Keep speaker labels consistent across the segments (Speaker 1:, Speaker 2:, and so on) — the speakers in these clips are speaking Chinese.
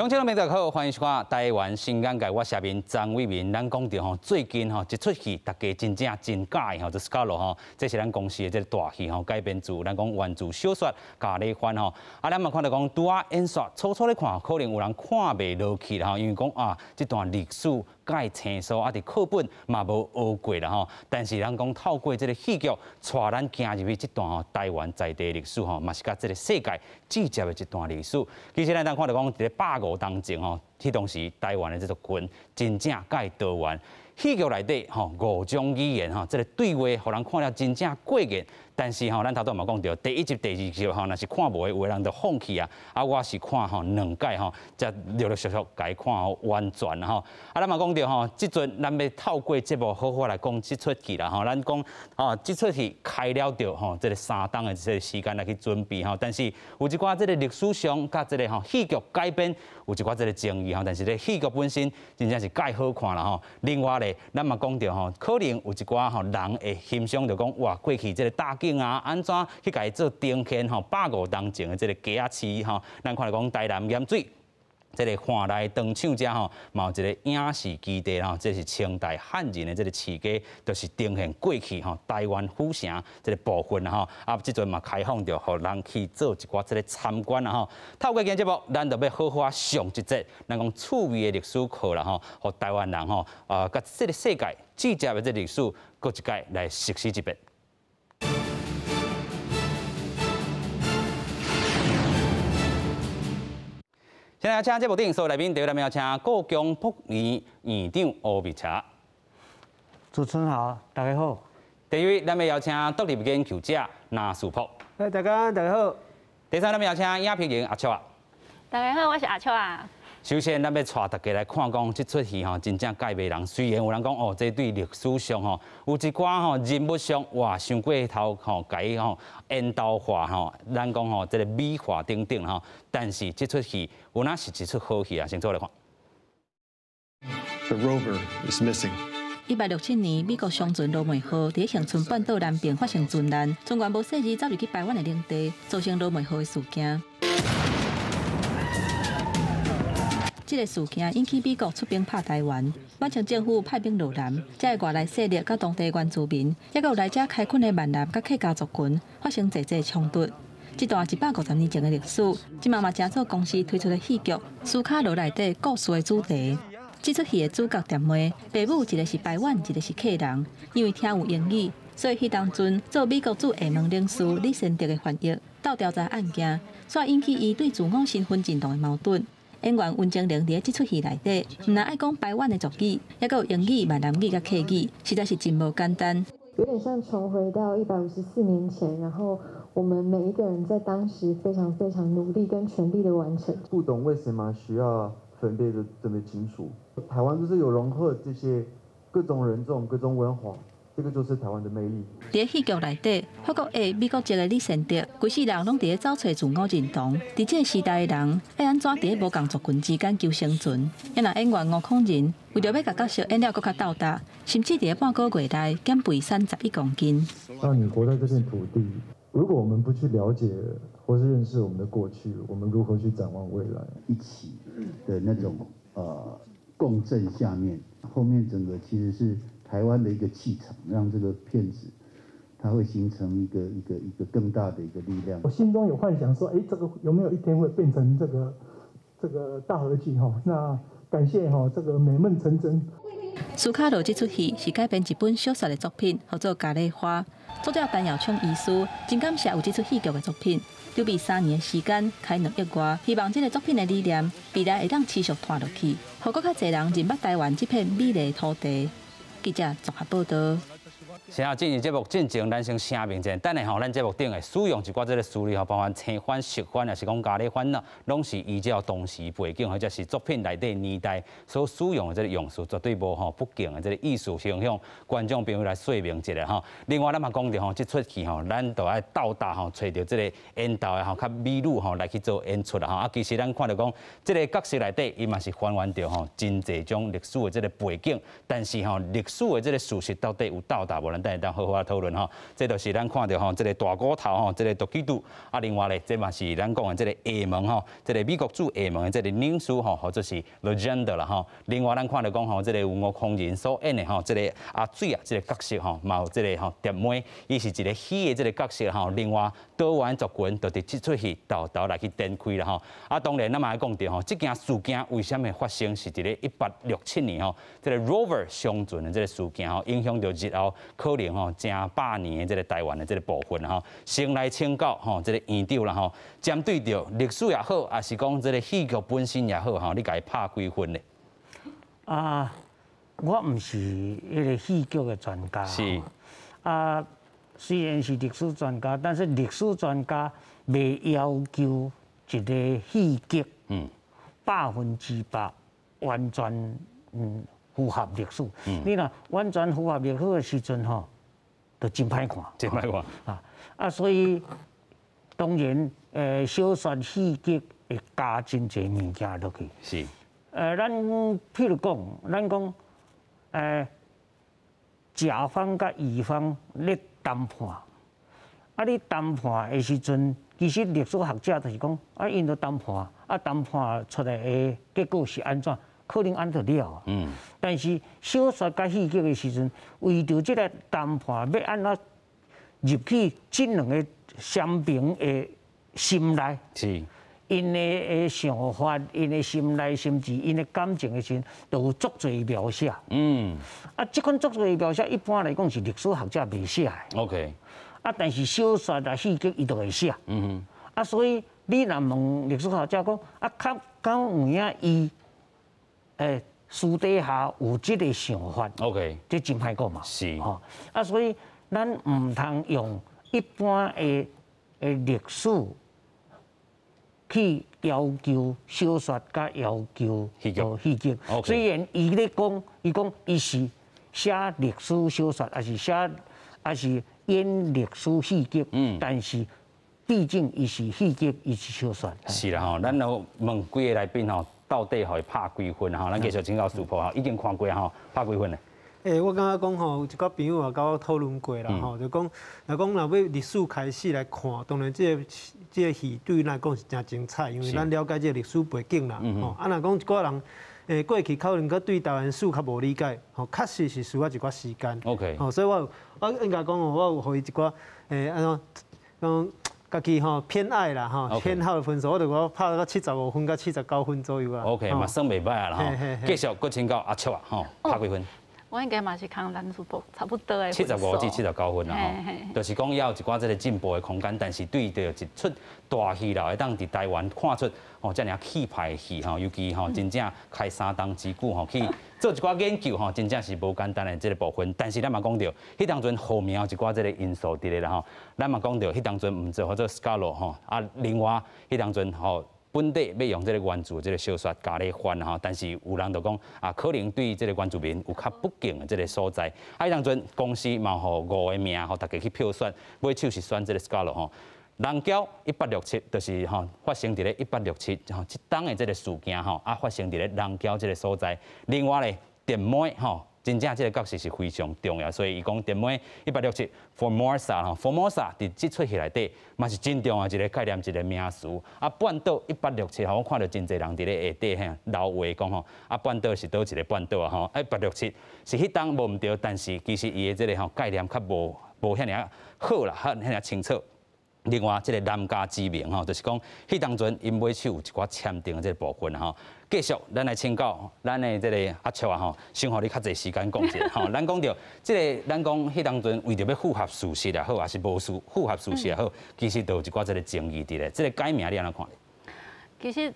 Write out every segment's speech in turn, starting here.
Speaker 1: 乡亲们大家好，欢迎收看台湾新眼界，我下面张伟民。咱讲到最近一出戏，大家真正真假的就 Scarlet 这是咱公司的这个大戏改编自咱讲原著小说《咖喱饭》咱嘛看到讲拄啊演说，初初咧看，可能有人看袂落去啦因为讲这段历史该青疏伫课本嘛无学过啦但是咱讲透过这个戏剧，带咱行入去这段台湾在地历史嘛是甲这个世界直接的一段历史。其实咱看到讲伫150当前迄当时台湾的这族群真正甲台湾戏剧内底5种语言这个对话，互人看了真正过瘾。但是咱头段嘛讲到第1集、第2集若是看无的，有的人就放弃啊。我是看2届才陆陆续续甲伊看完全咱嘛讲到即阵咱要透过节目好好来讲即出戏啦咱讲即出戏开了着这个3档的这个时间来去准备但是有一寡这个历史上甲这个戏剧改编有一寡这个争议但是咧戏剧本身真正是介好看啦另外咧，咱嘛讲到可能有一寡人会欣赏着讲哇，过去这个大景安怎去甲伊做呈现150当前的这个鸡仔市咱看到讲台南盐水。这个看来长厂遮嘛有一个影视基地这是清代汉人的这个市街，就是呈现过去台湾府城这个部分即阵嘛开放着，互人去做一寡这个参观透过今节目，咱就要好好上一节，咱讲趣味的历史课啦互台湾人甲这个世界直接的这历史，搁一届来熟悉一遍。现在请节目顶所有来宾，第一位邀请故宫博物院院长吴美茶。
Speaker 2: 主持人好，大家好。
Speaker 1: 第二位，咱要邀请独立研究者纳树坡。
Speaker 2: 大家好。
Speaker 1: 第三，咱要邀请影评人阿秋啊。
Speaker 3: 大家好，我是阿秋啊。
Speaker 1: 首先，咱要带大家来看讲这出戏真正介袂人。虽然有人讲这对历史上有一寡人物上哇，伤过头甲伊引导化咱讲这个美化等等但是这出戏有哪是一出好戏先做来看。
Speaker 4: The rover is missing.
Speaker 5: 1867年，美国商船罗梅号伫恒春半岛南边发生船难，船员无细字走入去台湾的领地，造成罗梅号的事件。这个事件引起美国出兵拍台湾，满清政府派兵入南，才会外来势力甲当地原住民，也有来遮开垦的闽南甲客家族群发生济济冲突。这段150年前的历史，今嘛正做公司推出的戏剧《斯卡罗》内底故事的主题。这出戏的主角店妹，爸母一个是台湾，一个是客人，因为听有英语，所以迄当阵做美国驻厦门领事李先德的翻译，到调查案件，所以引起伊对自我身份认同的矛盾。演员温晶玲伫这出戏内底，唔但爱讲台湾的族语，也有英语、闽南语甲客语，实在是真无简单。
Speaker 6: 有点像重回到154年前，然后我们每一个人在当时非常努力跟全力的完成。
Speaker 7: 不懂为什么需要分别的这么清楚？台湾就是有融合这些各种人种、各种文化。这个就是台湾的魅力。
Speaker 5: 在戏剧内底，法国的美国籍的李先德，规世人拢伫咧找找自我认同。伫这个时代的人，要安怎伫咧无共族群之间求生存？也那演员吴孔仁为着要甲角色演了更较斗大，甚至伫咧半个月内减肥31公斤。
Speaker 7: 当你活在这片土地，如果我们不去了解或是认识我们的过去，我们如何去展望未来？
Speaker 8: 一起的那种共振下面，后面整个其实是台湾的一个气场，让这个片子它会形成一个更大的一个力量。
Speaker 9: 我心中有幻想说，这个有没有一天会变成这个大合剧那感谢这个美梦成真。
Speaker 5: 斯卡罗这出戏是改编一本小说的作品，叫做《咖喱花》。作者陈耀昌医师真感谢有这出戏剧的作品，筹备3年的时间，开2亿外，希望这个作品的理念未来会当持续拖落去，让更较侪人认捌台湾这片美丽的土地。记者综合报道。
Speaker 1: 先进入节目进前，咱先声明一下，等下咱节目顶会使用一寡这个词语包含青番、熟番，也是讲咖喱番拢是依照当时背景或者是作品内底年代所使用的这个用词，绝对无不敬的这个艺术形象，观众朋友来说明一下另外，咱嘛讲到这出戏咱都爱斗大找到这个演导的较美女来去做演出其实咱看到讲这个角色内底，伊嘛是还原着真侪种历史的这个背景，但是历史的这个事实到底有斗大无？无？咱等下当好好讨论吼。这就是咱看到吼，这个大骨头吼，这个杜基杜啊，另外咧，这嘛是咱讲的这个厦门吼，这个美国驻厦门的这个领事吼，或者是 legend 啦吼。另外咱看到讲吼，这个有吴康仁所演的吼，这个阿水啊，这个角色吼，嘛有这个吼蝶妹，伊是一个戏的这个角色吼。另外岛湾族群就伫这出戏豆豆来去展开啦吼。啊，当然咱嘛爱讲到吼，这件事件为什么发生是伫咧1867年吼，这个 Rover 上船的这个事件吼，影响到日后可能吼正百年的这个台湾的这个部分吼，先来请教吼这个院长啦吼，针对着历史也好，还是讲这个戏剧本身也好吼，你甲伊拍几分咧？
Speaker 2: 啊，我唔是迄个戏剧的专家。
Speaker 1: 是。
Speaker 2: 啊，虽然是历史专家，但是历史专家未要求一个戏剧100%完全符合历史。你若完全符合历史的时阵吼，就真歹看。
Speaker 1: 真歹看
Speaker 2: 啊，所以当然小说戏剧会加真侪物件落去。
Speaker 1: 是。
Speaker 2: 咱譬如讲，咱讲甲方甲乙方咧谈判，啊，你谈判的时阵，其实历史学者就是讲，啊，因着谈判，啊，谈判出来的结果是安怎，可能安得了。但是小说甲戏剧的时阵，为着这个谈判要安怎入去这两个双边的心内。
Speaker 1: 是。
Speaker 2: 因的想法、因的心内甚至因的感情的时，都有足侪描写。啊，这款足侪描写一般来讲是历史学者袂写的。
Speaker 1: OK。
Speaker 2: 啊，但是小说啊、戏剧伊都会写。啊，所以你若问历史学者讲，啊，敢有影伊私底下有这个想法
Speaker 1: ？OK。
Speaker 2: 这真歹讲嘛。
Speaker 1: 是。
Speaker 2: 吼，啊，所以咱唔通用一般的历史。去要求小说，甲要求戏剧。虽然伊咧讲，伊是写历史小说，还是演历史戏剧。但是毕竟伊是戏剧，伊是小说。
Speaker 1: 是啦吼，咱就问几个来宾吼，到底互伊拍几分吼？咱继续请教苏波吼，已经看过吼，拍几分咧？
Speaker 10: 我感觉讲吼，有一个朋友也甲我讨论过啦吼，就讲，若要历史开始来看，当然这个戏对咱来讲是真精彩，因为咱了解这个历史背景啦吼。啊，若讲一寡人过去可能佮对台湾史较无理解，吼，确实是需要一寡时间。
Speaker 1: OK。
Speaker 10: 吼，所以我应该讲吼，我有互伊一寡安怎讲家己吼偏爱啦吼，偏好的分数，我就我拍到75分到79分左右啊。
Speaker 1: OK，嘛算袂歹啊啦吼。继续搁请教阿秋啊吼，拍几分？
Speaker 3: 我应该嘛是看咱苏博差不多的
Speaker 1: 75至79分啦吼，就是讲也有一寡这个进步的空间，但是对着一出大戏啦，会当伫台湾看出哦，遮尔气派的戏吼，尤其吼真正开3档之久吼，去做一寡研究吼，真正是无简单的这个部分。但是咱嘛讲到，迄当阵后面有一寡这个因素伫咧啦吼，咱嘛讲到，迄当阵毋做或者 Scarlo 吼，啊，另外迄当阵吼。本地要用这个原住这个小说加咧翻哈，但是有人就讲啊，可能对这个原住民有较不敬的这个所在。啊，当阵公司嘛互5个名，互大家去票选，买手是选这个 Scarlo 吼。人交1867就是吼发生伫咧1867吼，即当的这个事件吼啊发生伫咧人交这个所在。另外咧，蝶妹吼。真正这个角色是非常重要，所以伊讲蝶妹167 Formosa 吼 ，Formosa 伫这出戏内底嘛是真重要一个概念，一个名词。啊，半岛167吼，我看到真侪人伫咧下底嘿老话讲吼，啊半岛是倒一个半岛啊吼，167是迄当无毋对，但是其实伊的这个吼概念较无遐尔好啦，遐尔清楚。另外，这个南家之名吼，就是讲，迄当阵因买手有一寡签订的这个部分吼。继续，咱来请教咱的这个阿秋啊吼，先互你较侪时间讲者吼。咱讲到这个，咱讲迄当阵为着要符合事实也好，还是无符合事实也好，其实都有一寡这个争议伫咧。这个改名你安怎看咧？
Speaker 3: 其实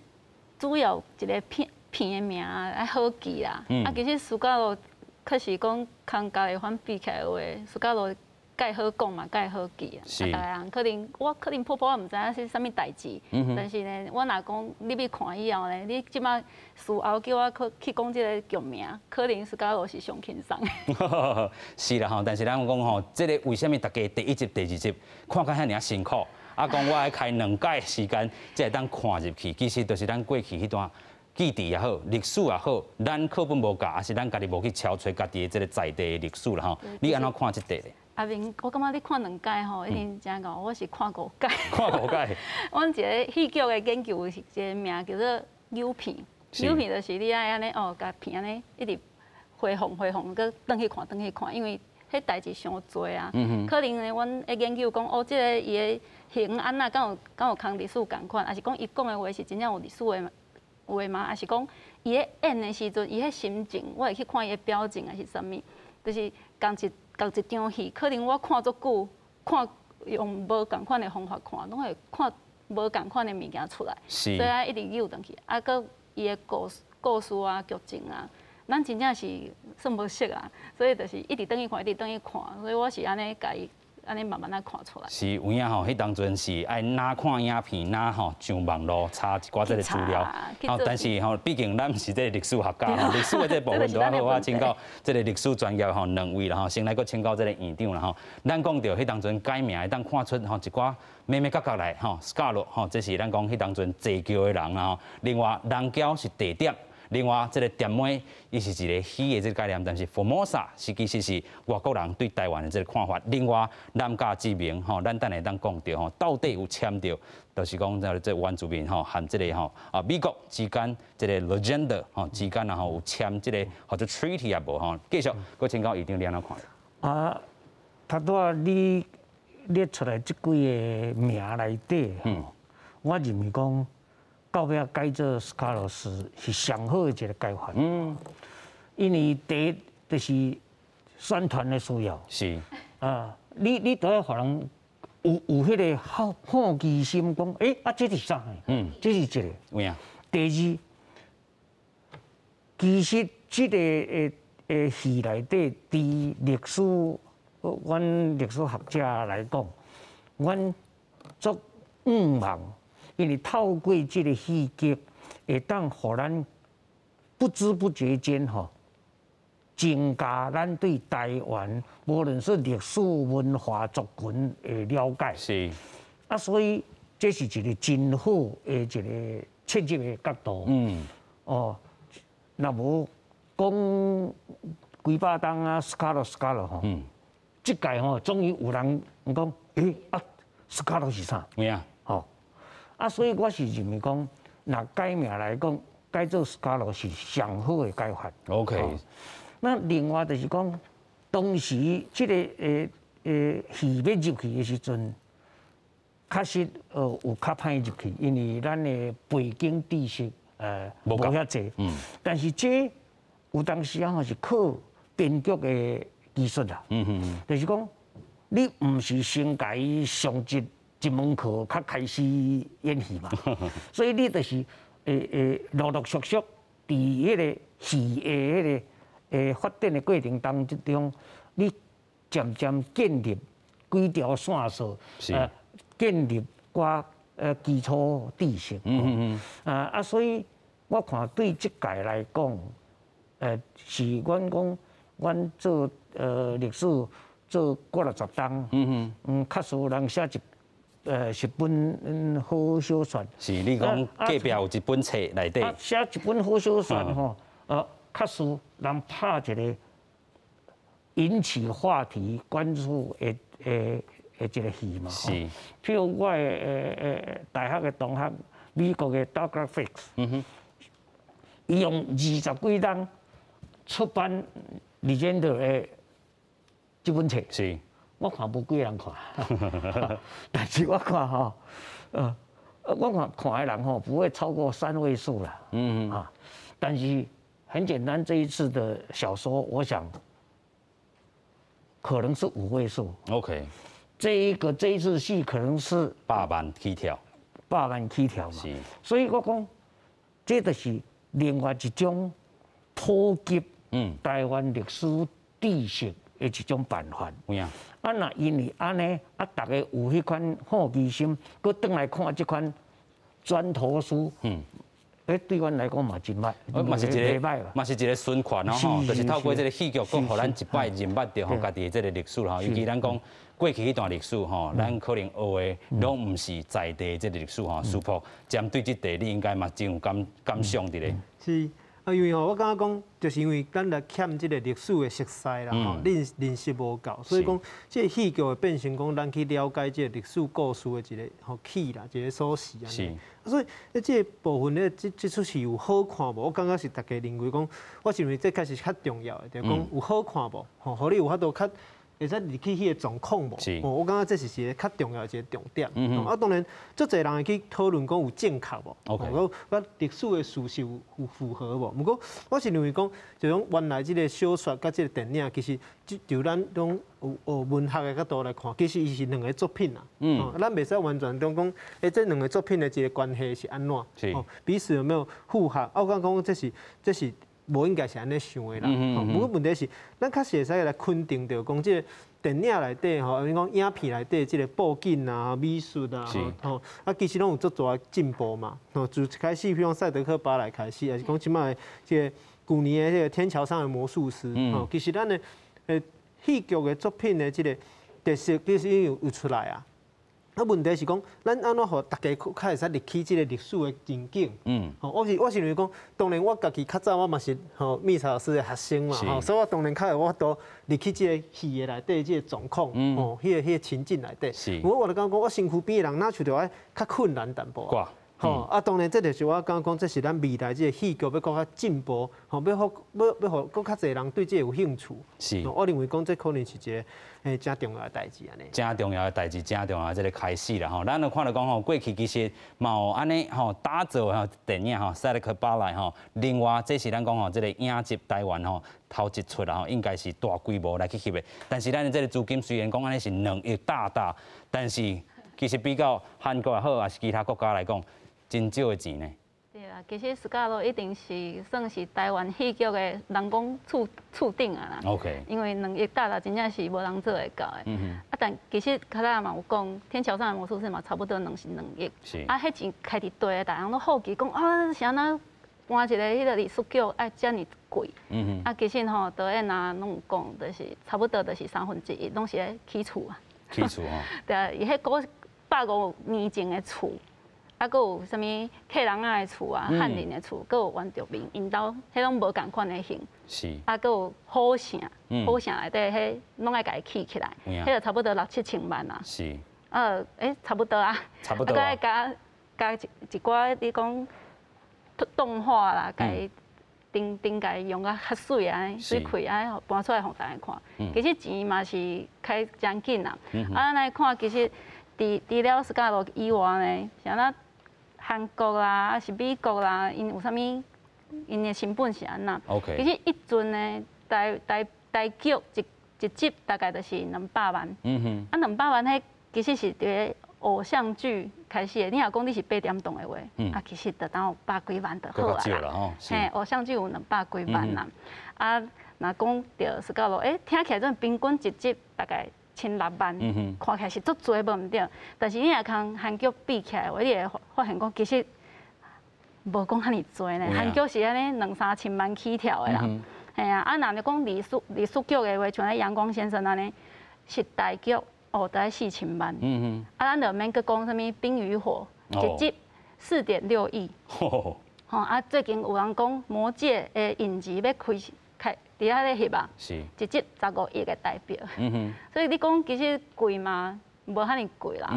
Speaker 3: 主要一个片的名爱好记啦。啊，其实苏家路确实讲，康家的反比起来的话，苏家路。介好讲嘛，介好记啊！大家人我可能婆毋知影是啥物代志，但是呢，我若讲你要看以后呢，你即摆事后叫我去讲即个剧名，可能是甲我是上轻松的。
Speaker 1: 是啦吼，但是咱讲吼，即个为虾米大家第1集、第2集看甲遐尔辛苦？啊，讲我爱开2届时间才会当看入去，其实就是咱过去迄段记忆也好，历史也好，咱课本无教，还是咱家己无去敲出家己的这个在地历史啦吼。你安怎看这块咧？
Speaker 3: 阿明，我感觉你看2届吼，一定真够。我是看5届。
Speaker 1: 看5届。
Speaker 3: 阮一个戏剧的研究是一个名叫做扭片，扭片就是你爱安尼哦，甲片安尼一直回放，搁转去看，因为迄代志伤多啊。可能呢，阮会研究讲哦，即个伊的形安那敢有空历史共款，还是讲伊讲的话是真正有历史的话嘛？还是讲伊咧演的时阵，伊迄心情，我会去看伊的表情还是啥物？就是共一场戏，可能我看足久，看用无共款的方法看，拢会看无共款的物件出来。所以啊，一直扭转去，啊，搁伊的故事啊、剧情啊，咱真正是算无熟啊，所以就是一直等伊看，所以我是安尼家己。安尼慢慢来看出来。是有影吼，迄当阵是爱哪看影片哪吼上网络查一寡这个资料，但是吼，毕竟咱是这个历史学家吼，历史的这部分都要好我请教这个历史专业吼2位啦吼，先来个请教这个院长啦吼。咱讲到迄当阵改名，当看出吼一寡咩角来吼 ，Scarlett 吼，这是咱讲迄当阵坐轿的人啦吼。另外，人桥是地点。另外，这个店妹，伊是一个戏的这个概念，但是 Formosa 是其实是外国人对台湾的这个看法。另外，南加之名吼，咱等下当讲到吼，到底有签到，就是讲这原住民吼和这个吼美国之间这个 legend 吼之间然后有签这个或者 treaty 也无吼。继续，我请教院长你安怎看？
Speaker 2: 啊，他多你列出来这几个名内底，我认为讲。到尾改做斯卡罗斯是上好的一个改法。因为第一就是宣传的需要。是。啊，你都要互人有迄个好奇心，讲这是啥？这是这个。有影。第二，其实这个戏内底，伫历史，阮历史学者来讲，阮足望。因为透过这个戏剧，会当互咱不知不觉间增加咱对台湾无论是历史文化族群的了解。是。啊，所以这是一个真好的一个切入的角度。那无讲几百档啊，斯卡罗吼。这届终于有人讲，斯卡罗是啥？有影。所以我是认为讲，若改名来讲，改做斯卡罗是上好的改法。OK。那另外就是讲，当时这个戏要入去的时阵，确实有较歹入去，因为咱的背景知识无遐济。但是这有当时啊是靠编剧的技术啦。就是讲，你唔是先家上一门课较开始演戏嘛，所以你就是陆陆续续伫迄个戏的迄个发展的过程当中，你渐渐建立几条线索，建立寡基础知识。所以我看对这届来讲，是阮讲，阮做历史做50档，确实有人写一本好小说。是你讲隔壁有一本册内底。写一本好小说吼，确实人拍一个引起话题、关注的一个戏嘛。是。譬如我大学的同学，美国的 Douglas Fix，伊用20几档出版 Legend 的这本册。是。我看无几人看，但是我看我看的人不会超过3位数啦。但是很简单，这一次的小说，我想可能是5位数。OK， 这一次戏可能是8万起跳嘛。是，所以我讲，这就是另外一种普及台湾历史知识的一种办法。那因为安尼大家有迄款好奇心，佮倒来看这款砖头书，对阮来讲嘛真歹，
Speaker 1: 嘛是一个循环咯吼，就是透过这个戏剧，讲互咱一摆认捌着吼家己的这个历史吼，尤其咱讲过去迄段历史吼，咱可能学的拢毋是在地这个历史吼，师傅针对这地，你应该嘛真有感想伫咧。
Speaker 10: 是。因为我感觉讲，就是因为咱来欠这个历史的熟悉啦，吼，认识无够，所以讲，这个戏剧会变成讲，咱去了解这个历史故事的一个起啦，一个锁匙安尼。所以，这个部分咧，这出戏有好看无？我感觉是大家认为讲，我认为这开始较重要的，就是讲有好看无？吼，互你有法度较。会使入去迄个状况无？我感觉这是一个较重要的一个重点。当然，足侪人会去讨论讲有正确无？我历史的事实有符合无？不过，我是认为讲，就讲原来这个小说甲这个电影，其实就咱种有文学的角度来看，其实伊是两个作品啦。咱袂使完全讲，这两个作品的一个关系是安怎？彼此有没有符合？我感觉讲这是。无应该是安尼想的啦，不过问题是，咱确实会使来肯定着讲，即个电影内底吼，你讲影片内底即个布景啊、美术啊，其实拢有足大进步嘛。自一开始，比如赛德克巴莱开始，还是讲即摆即个去年的这个天桥上的魔术师，其实咱的戏剧的作品的即个特色，其实已经有出来啊。问题是讲，咱安怎互大家较会使入去即个历史的情景？我是认为讲，当然我家己较早我嘛是密查老师的学生嘛，所以我当然较有法度入去即个戏的内底即个状况，迄个情境内底。不过我就讲，我身躯边的人哪像着爱较困难淡薄。当然，这就是我刚讲，这是咱未来这个戏剧要更较进步，要互更较侪人对这有兴趣。我认为讲这可能是一个真重要的代志安尼。真重要的代志，真重要的这个开始啦吼。咱就看到讲吼，过去其实嘛有安尼吼打造电影吼《赛德克巴莱》吼，另外这是咱讲吼这个影集台湾吼头一出啦吼，应该是大规模来去翕的。但是咱的这个资金虽然讲安尼是2亿大，但是其实比较韩国也好，还是其他国家来讲。真少的钱呢？对
Speaker 3: 啦，其实斯卡罗一定是算是台湾戏剧的人讲厝顶啊啦。
Speaker 1: OK。
Speaker 3: 因为2亿大真正是无人做会到的。但其实较早嘛有讲，《天桥上的魔术师》嘛差不多2亿。是。迄钱开伫地，大人都好奇讲啊，是安怎搬一个迄个历史剧爱遮尔贵？其实吼，导演啊拢有讲，就是差不多就是1/3，拢是咧起厝啊。
Speaker 1: 起厝吼。
Speaker 3: 对啊，伊迄150年前的厝。搁有啥物客人仔的厝啊、汉人的厝，搁有原住民，因兜迄拢无共款的型。
Speaker 1: 是。
Speaker 3: 搁有好城，好城内底迄拢爱家己起起来，迄就差不多6、7千万啊。
Speaker 1: 是。
Speaker 3: 差不多啊。
Speaker 1: 差不多。
Speaker 3: 搁爱加一寡你讲动画啦，家顶家用甲较水啊，水开啊，搬出来互大家看。其实钱嘛是开真紧啊。咱来看，其实除了斯卡罗以外呢，像咱韩国啦，还是美国啦，因有啥物，因的成本是安那？其实一阵呢，台剧一集大概就是200万。200万迄其实是伫偶像剧开始的。你若讲你是8点档的话，其实就当有100几万就好啦。偶像剧有200几万啦。若讲到斯卡罗，听起来种平均一集大概1,600万，看起来是足多无毋对，但是你若跟韩剧比起来，你会发现讲其实无讲遐尼多呢。韩剧是安尼2、3千万起跳的啦，系啊。若就讲历史剧的话，像咧阳光先生安尼，时代剧大概4000万。咱就免阁讲啥物《冰与火》，一集4.6亿。最近有人讲《魔戒》的影集要开伫遐咧翕啊，一集15亿的代表，所以你讲其实贵嘛，无遐尼贵啦。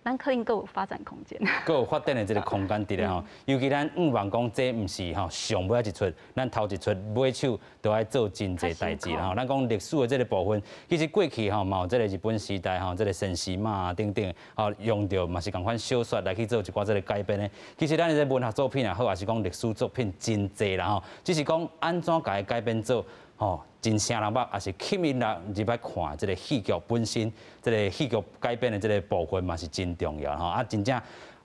Speaker 3: 咱可能阁有发展空间，
Speaker 1: 阁有发展的这个空间伫咧吼。尤其咱望讲这毋是吼上尾一出，咱头一出买手都爱做真侪代志啦吼。咱讲历史的这个部分，其实过去吼嘛有这个日本时代吼，这个神士马啊等等，用到嘛是共款小说来去做一寡这个改编的。其实咱的这文学作品也好，还是讲历史作品真侪啦吼，只是讲安怎甲伊改编做。真声人捌，也是吸引人入来看这个戏剧本身，这个戏剧改编的这个部分嘛是真重要吼。真正，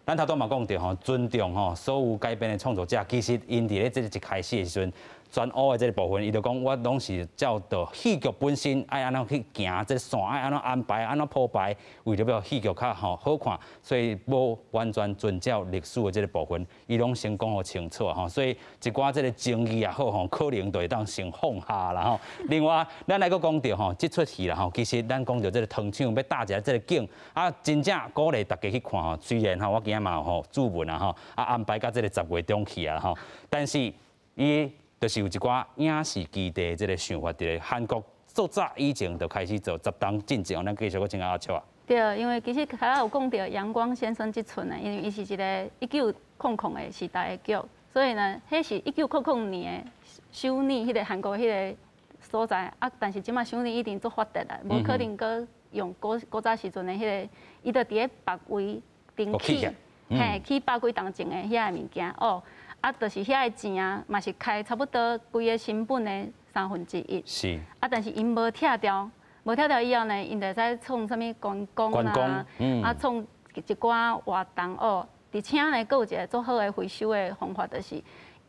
Speaker 1: 咱头拄嘛讲到尊重所有改编的创作者，其实因伫咧这一开始的时阵，全乌的这个部分，伊就讲我拢是照着戏剧本身爱安怎去行，这线爱安怎安排，安怎铺排，为了要戏剧较好看，所以无完全遵照历史的这个部分，伊拢成功互清楚吼。所以一寡这个争议也好吼，可能就会当先放下啦吼。另外，咱来个讲到吼，这出戏啦吼，其实咱讲到这个糖厂要搭一个这个景啊，真正鼓励大家去看吼。虽然吼，我今日嘛有吼注文啊吼，安排到这个10月中去啊吼，但是伊就是有一寡影视基地这个想法，伫韩国早早以前就开始做10档进程，咱继续个请阿笑啊。
Speaker 3: 对，因为其实刚才有讲到阳光先生这村呢，因为伊是一个1900的时代的剧，所以呢，迄是1900年的首年，迄个韩国迄个所在啊，但是即马首年一定做发达啦，无可能搁用古早时阵的迄个，伊就伫咧北位顶起，嘿，去百几档前的遐个物件哦。啊，就是遐个钱啊，嘛是开差不多规个成本的1/3。
Speaker 1: 是。
Speaker 3: 啊，但是因无拆掉以后呢，因就使创啥物观光啦，啊，创一寡活动哦。而且呢，佫有一个做好的回收的方法，就是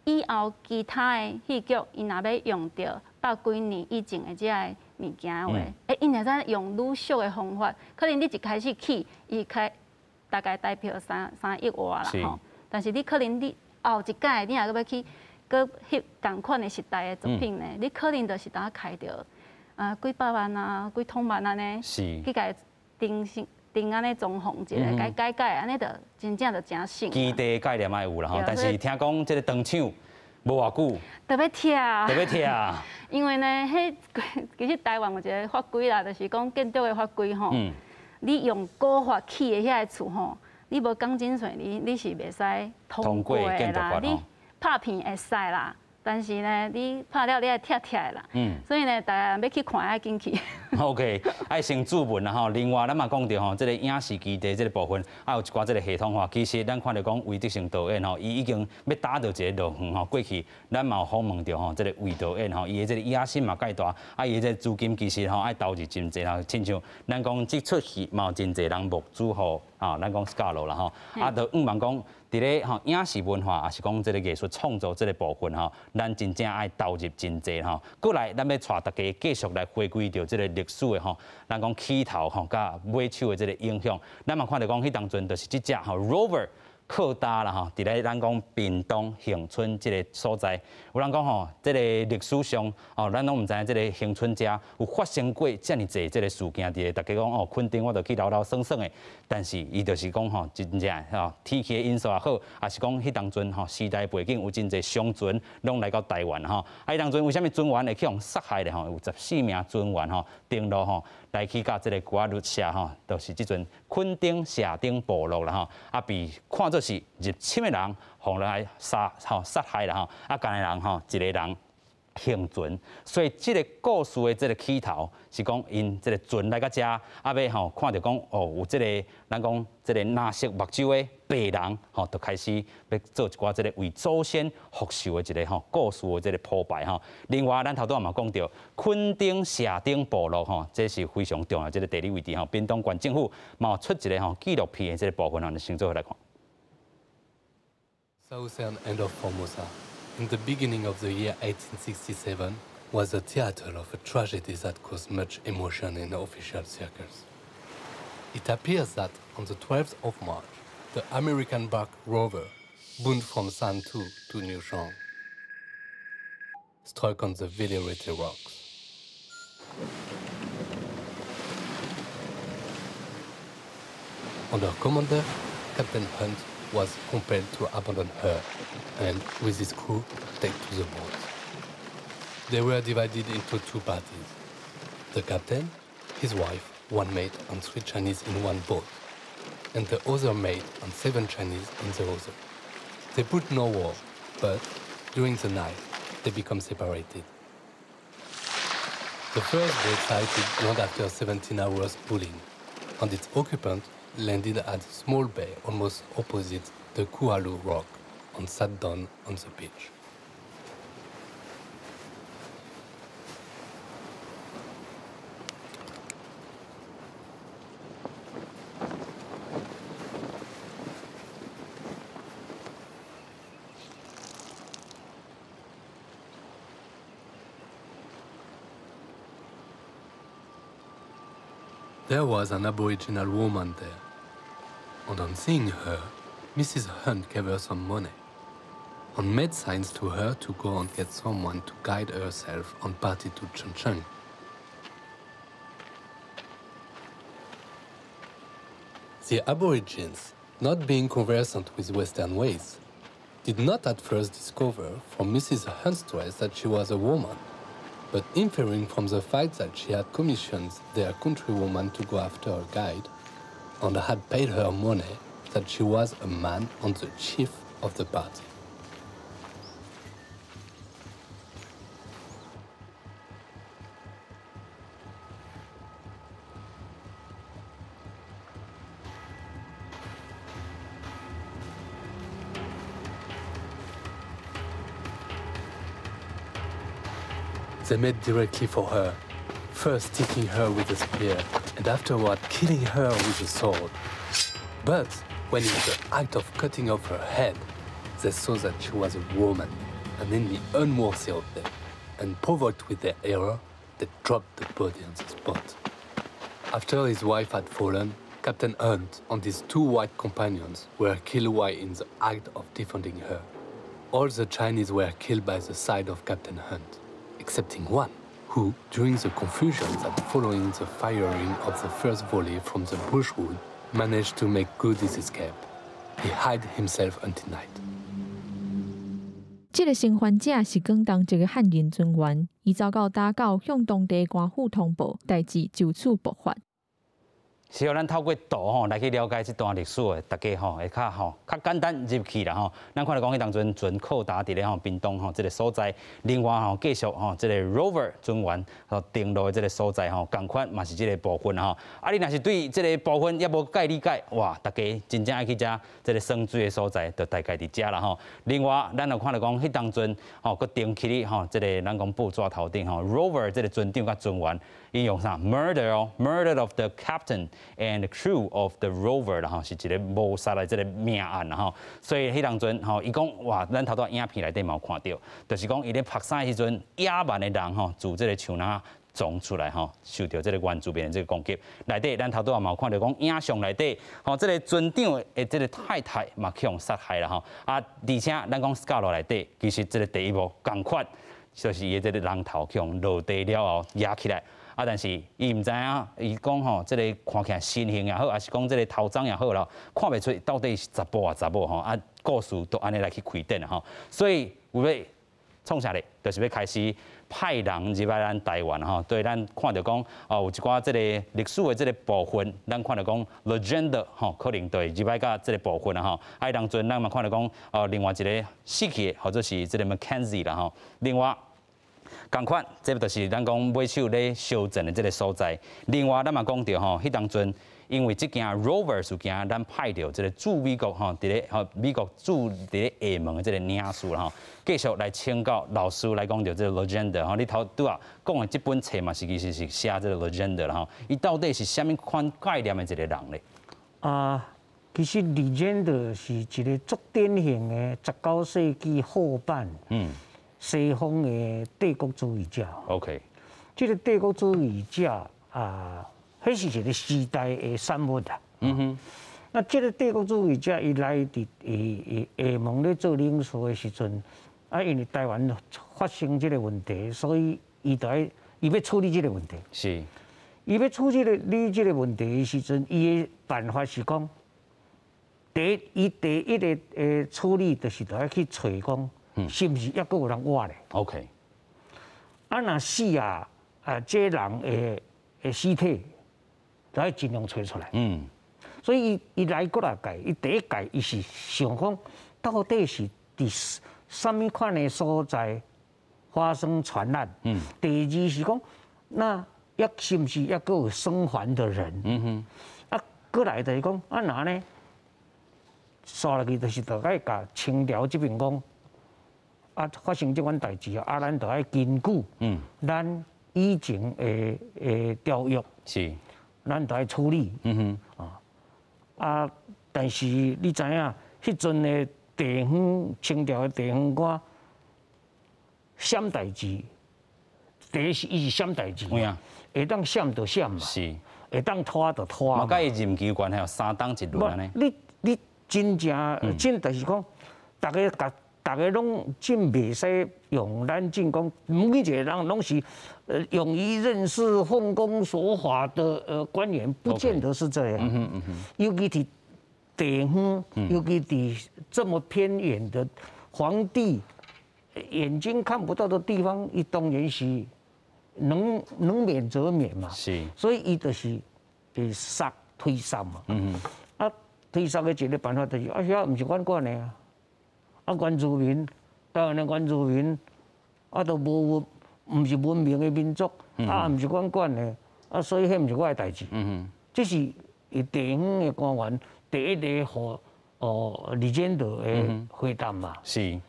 Speaker 3: 以后其他的戏剧，因若要用到百几年以前的这个物件话，因就使用愈俗的方法。可能你一开始起，伊大概台票3亿外啦吼，但是你可能你后一届你若要去，搁翕同款的时代的作品呢，你可能就是当开着几百万啊、几通万安尼，去甲定安尼装潢一个，改安尼就真正就真省。
Speaker 1: 基地概念嘛有啦吼，但是听讲这个糖厂无偌久，
Speaker 3: 特别
Speaker 1: 拆。
Speaker 3: 因为呢，迄其实台湾有一个法规啦，就是讲建筑的法规吼，你用古法起的遐个厝吼。你无钢筋水泥，你是袂使通过的啦。你拍片会使啦，但是呢，你拍了你爱拆的啦。所以呢，大家要去看爱进去。
Speaker 1: OK， 爱先注文啦吼。另外，咱嘛讲到吼，这个影视基地这个部分，还有一寡这个系统化。其实咱看到讲魏德成导演吼，伊已经要打到一个路远吼。过去咱嘛有访问到吼，这个魏导演吼，伊的这个野心嘛介大，啊，伊的这个资金其实吼爱投入真济啦。亲像咱讲这出戏嘛有真济人目珠吼，啊，咱讲 Scarlo 啦吼，啊，就望讲。伫咧吼影视文化，也是讲这个艺术创作这个部分吼，咱真正爱投入真济吼。过来，咱要带大家继续来回归到这个历史的吼，咱讲起头吼，甲尾手的这个影响。咱嘛看到讲，迄当阵就是这只吼 Rover 靠搭啦吼，伫咧咱讲屏东恒春这个所在，有人讲吼，这个历史上哦，咱拢毋知影这个恒春遮有发生过遮尔济这个事件，伫咧大家讲哦，垦丁我就去老老爽爽的，但是伊就是讲吼，真正吼天气的因素也好，也是讲迄当阵吼时代背景有真济商船拢来到台湾吼，啊，迄当阵为虾米船员会去互杀害咧吼？有14名船员吼登陆吼。来去到这个古律社吼，就是即阵垦丁社丁部落啦吼，啊被看作是入侵的人，互来杀害啦吼，啊干的人吼一个人幸存，所以这个故事的这个起头是讲因这个船来到遮，啊要吼看到讲哦有这个咱讲这个蓝色目睭的白人吼，就开始要做一寡这个为祖先复仇的一个吼故事的这个铺排吼。另外，咱头拄嘛讲到垦丁社丁部落吼，这是非常重要的这个地理位置吼。屏东县政府嘛出一个吼纪录片的这个部分，咱先做来看。
Speaker 11: Southern end of Formosa, in the beginning of the year 1867, was the theater of a tragedy that caused much emotion in official circles. It appears that on the 12th of March, the American bark Rover, bound from Santu to New Chang, struck on the Velirete rocks. Under commander, Captain Hunt was compelled to abandon her and, with his crew, take to the boat. They were divided into two parties. The captain, his wife, one mate and 3 Chinese in one boat, and the other mate and 7 Chinese in the other. They put no war, but during the night, they become separated. The first boat sighted land after 17 hours pulling, and its occupant landed at a small bay almost opposite the Kualu rock and sat down on the beach. There was an Aboriginal woman there, and on seeing her, Mrs. Hunt gave her some money and made signs to her to go and get someone to guide herself on party to Chun Chung. The Aborigines, not being conversant with Western ways, did not at first discover from Mrs. Hunt's dress that she was a woman, but inferring from the fact that she had commissioned their countrywoman to go after her guide and had paid her money, that she was a man and the chief of the party. They made directly for her, first sticking her with a spear and afterward killing her with a sword. But when in the act of cutting off her head, they saw that she was a woman, and in the unmercy of them, and provoked with their error, they dropped the body on the spot. After his wife had fallen, Captain Hunt and his 2 white companions were killed while in the act of defending her. All the Chinese were killed by the side of Captain Hunt, excepting one, who, during the confusion that following the firing of the first volley from the brushwood, managed to make good his escape. He hid himself until night.
Speaker 12: 这个生还者是广东一个汉人军官，伊遭到打狗，向当地官府通报，代志就此爆发。
Speaker 1: 是哦，咱透过图吼来去了解这段历史的，大家吼会较简单入去啦吼。咱看到讲，迄当阵船靠打伫咧屏东吼这个所在，另外吼继续吼这个 Rover 船员登陆的这个所在吼，共款嘛是这个部分吼。啊，你若是对这个部分也无介理解，哇，大家真正爱去遮这个生水的所在，就大概伫遮啦吼。另外，咱有看到讲，迄当阵吼，佮登起哩吼，这个咱讲报纸头顶吼 ，Rover 这个船长甲船员。因用啥 murder of the captain and the crew of the rover 啦吼，是一个谋杀的这个命案啦吼。所以迄当阵吼，伊讲哇，咱头拄影片内底嘛有看到，就是讲伊咧拍衫的时阵，野蛮的人吼，自这个树林撞出来吼，受到这个原住民的这个攻击。内底咱头拄嘛有看到讲影像内底，吼，这个船长的这个太太嘛去用杀害啦吼。啊，而且咱讲 Scarlet 内底，其实这个第一幕共款，就是伊这个人头去用落地了后压起来。啊，但是伊唔知影，伊讲吼，这个看起来身形也好，还是讲这个头长也好啦，看袂出到底是查甫啊查某吼，啊，故事都安尼来去开展吼，所以有要创啥咧，就是要开始派人入来咱台湾吼，对咱看到讲哦，有一寡这个历史的这个部分，咱看到讲 legend 吼，可能对入来甲这个部分啊吼，啊，当阵咱嘛看到讲哦，另外一个死去的或者是这个 Mackenzie 啦吼，另外。同款，这就是咱讲买手咧修正的这个所在。另外，咱嘛讲到吼，迄当阵因为这件 Rover 事件，咱派到这个驻美国吼，伫咧美国驻伫咧厦门的这个领事啦吼，继续来请教老师来讲到这个 legend 吼，你头拄啊讲的这本册嘛是其实是写这个 legend 啦吼，伊到底是啥物款概念的一个人咧？
Speaker 2: 其实 legend 是一个足典型的19世纪后半。西方的帝国主义者
Speaker 1: ，OK，
Speaker 2: 这个帝国主义者迄是一个时代的产物啦。那这个帝国主义者伊来伫厦门咧做领事的时阵，因为台湾发生这个问题，所以伊要处理这个问题。
Speaker 1: 是，
Speaker 2: 伊要处理这个问题的时阵，伊的办法是讲，第一个处理就是要去找讲。是不是抑阁有人活咧
Speaker 1: ？OK。
Speaker 2: 若死这人的尸体，就要尽量找出来。所以伊来过来改，伊第一改伊是想讲，到底是伫什么款的所在发生传染？第二是讲，那是不是抑阁有生还的人？过来就是讲，哪呢？刷落去就是大概甲清朝这边讲。发生这款代志咱就要根据咱以前的条约，
Speaker 1: 是，
Speaker 2: 咱就要处理。但是你知影，迄阵的地方清朝的地方官，闪代志，第一是伊是闪代志，会当闪就闪嘛，
Speaker 1: 是，
Speaker 2: 会当拖就拖嘛。
Speaker 1: 嘛，甲伊任期关系有3档一轮安尼。
Speaker 2: 你真正就是讲，大家拢真袂使用咱真讲，每一个人拢是勇于认识、奉公守法的官员，不见得是这样。尤其是地方，尤其是这么偏远的皇帝眼睛看不到的地方，伊当然是能免则免嘛。
Speaker 1: 是，
Speaker 2: 所以伊就是会推杀嘛。啊，推杀的一个办法就是遐唔是阮管的啊。啊，原住民，台湾的原住民，啊，都无唔是文明的民族，啊，唔是阮管的，啊，所以迄唔是我的代志。这是地方的官员第一个互李监德的回答嘛。
Speaker 1: 是。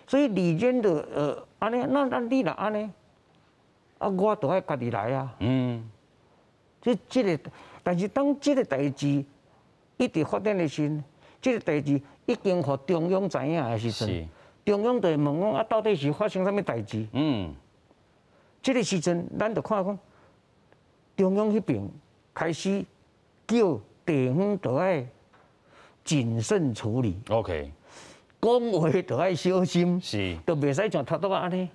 Speaker 1: 所
Speaker 2: 以李监德安尼，那你若安尼，啊，我都爱家己来啊。这个，但是当这个代志一直发展的时候，这个代志已经互中央知影的时阵，中央就会问讲啊，到底是发生什么代志？这个时阵，咱就看讲，中央迄边开始叫地方就爱谨慎处理。
Speaker 1: OK，
Speaker 2: 讲话就爱小心，
Speaker 1: 是，
Speaker 2: 就袂使像头拄安尼，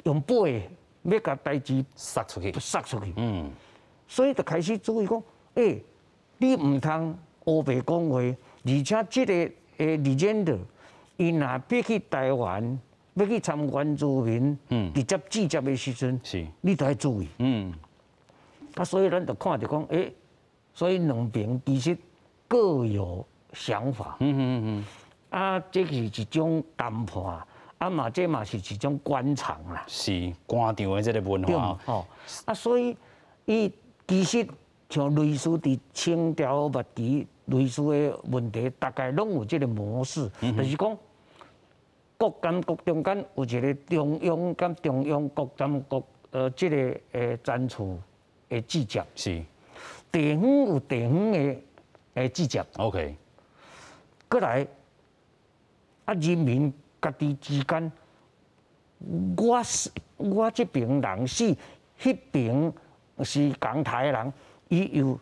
Speaker 2: 用背要甲代志
Speaker 1: 撒出去，
Speaker 2: 所以就开始注意讲，你唔通乌白讲话。而且这个李监德，伊若要去台湾，要去参原住民，直接直接的时阵，你都要注意。啊，所以咱就看着讲，所以两边其实各有想法。啊，这是一种谈判，啊嘛，这嘛是一种官场啦。
Speaker 1: 是官场的这个文化。
Speaker 2: 啊，所以伊其实像类似伫清朝末期。类似的问题，大概拢有这个模式，就是讲国监国中间有一个中央跟中央国监国这个专处的制约，
Speaker 1: 是
Speaker 2: 地方有地方的制约。
Speaker 1: OK，
Speaker 2: 过来啊，人民家己之间，我这边人是，迄边是港台的人，伊有。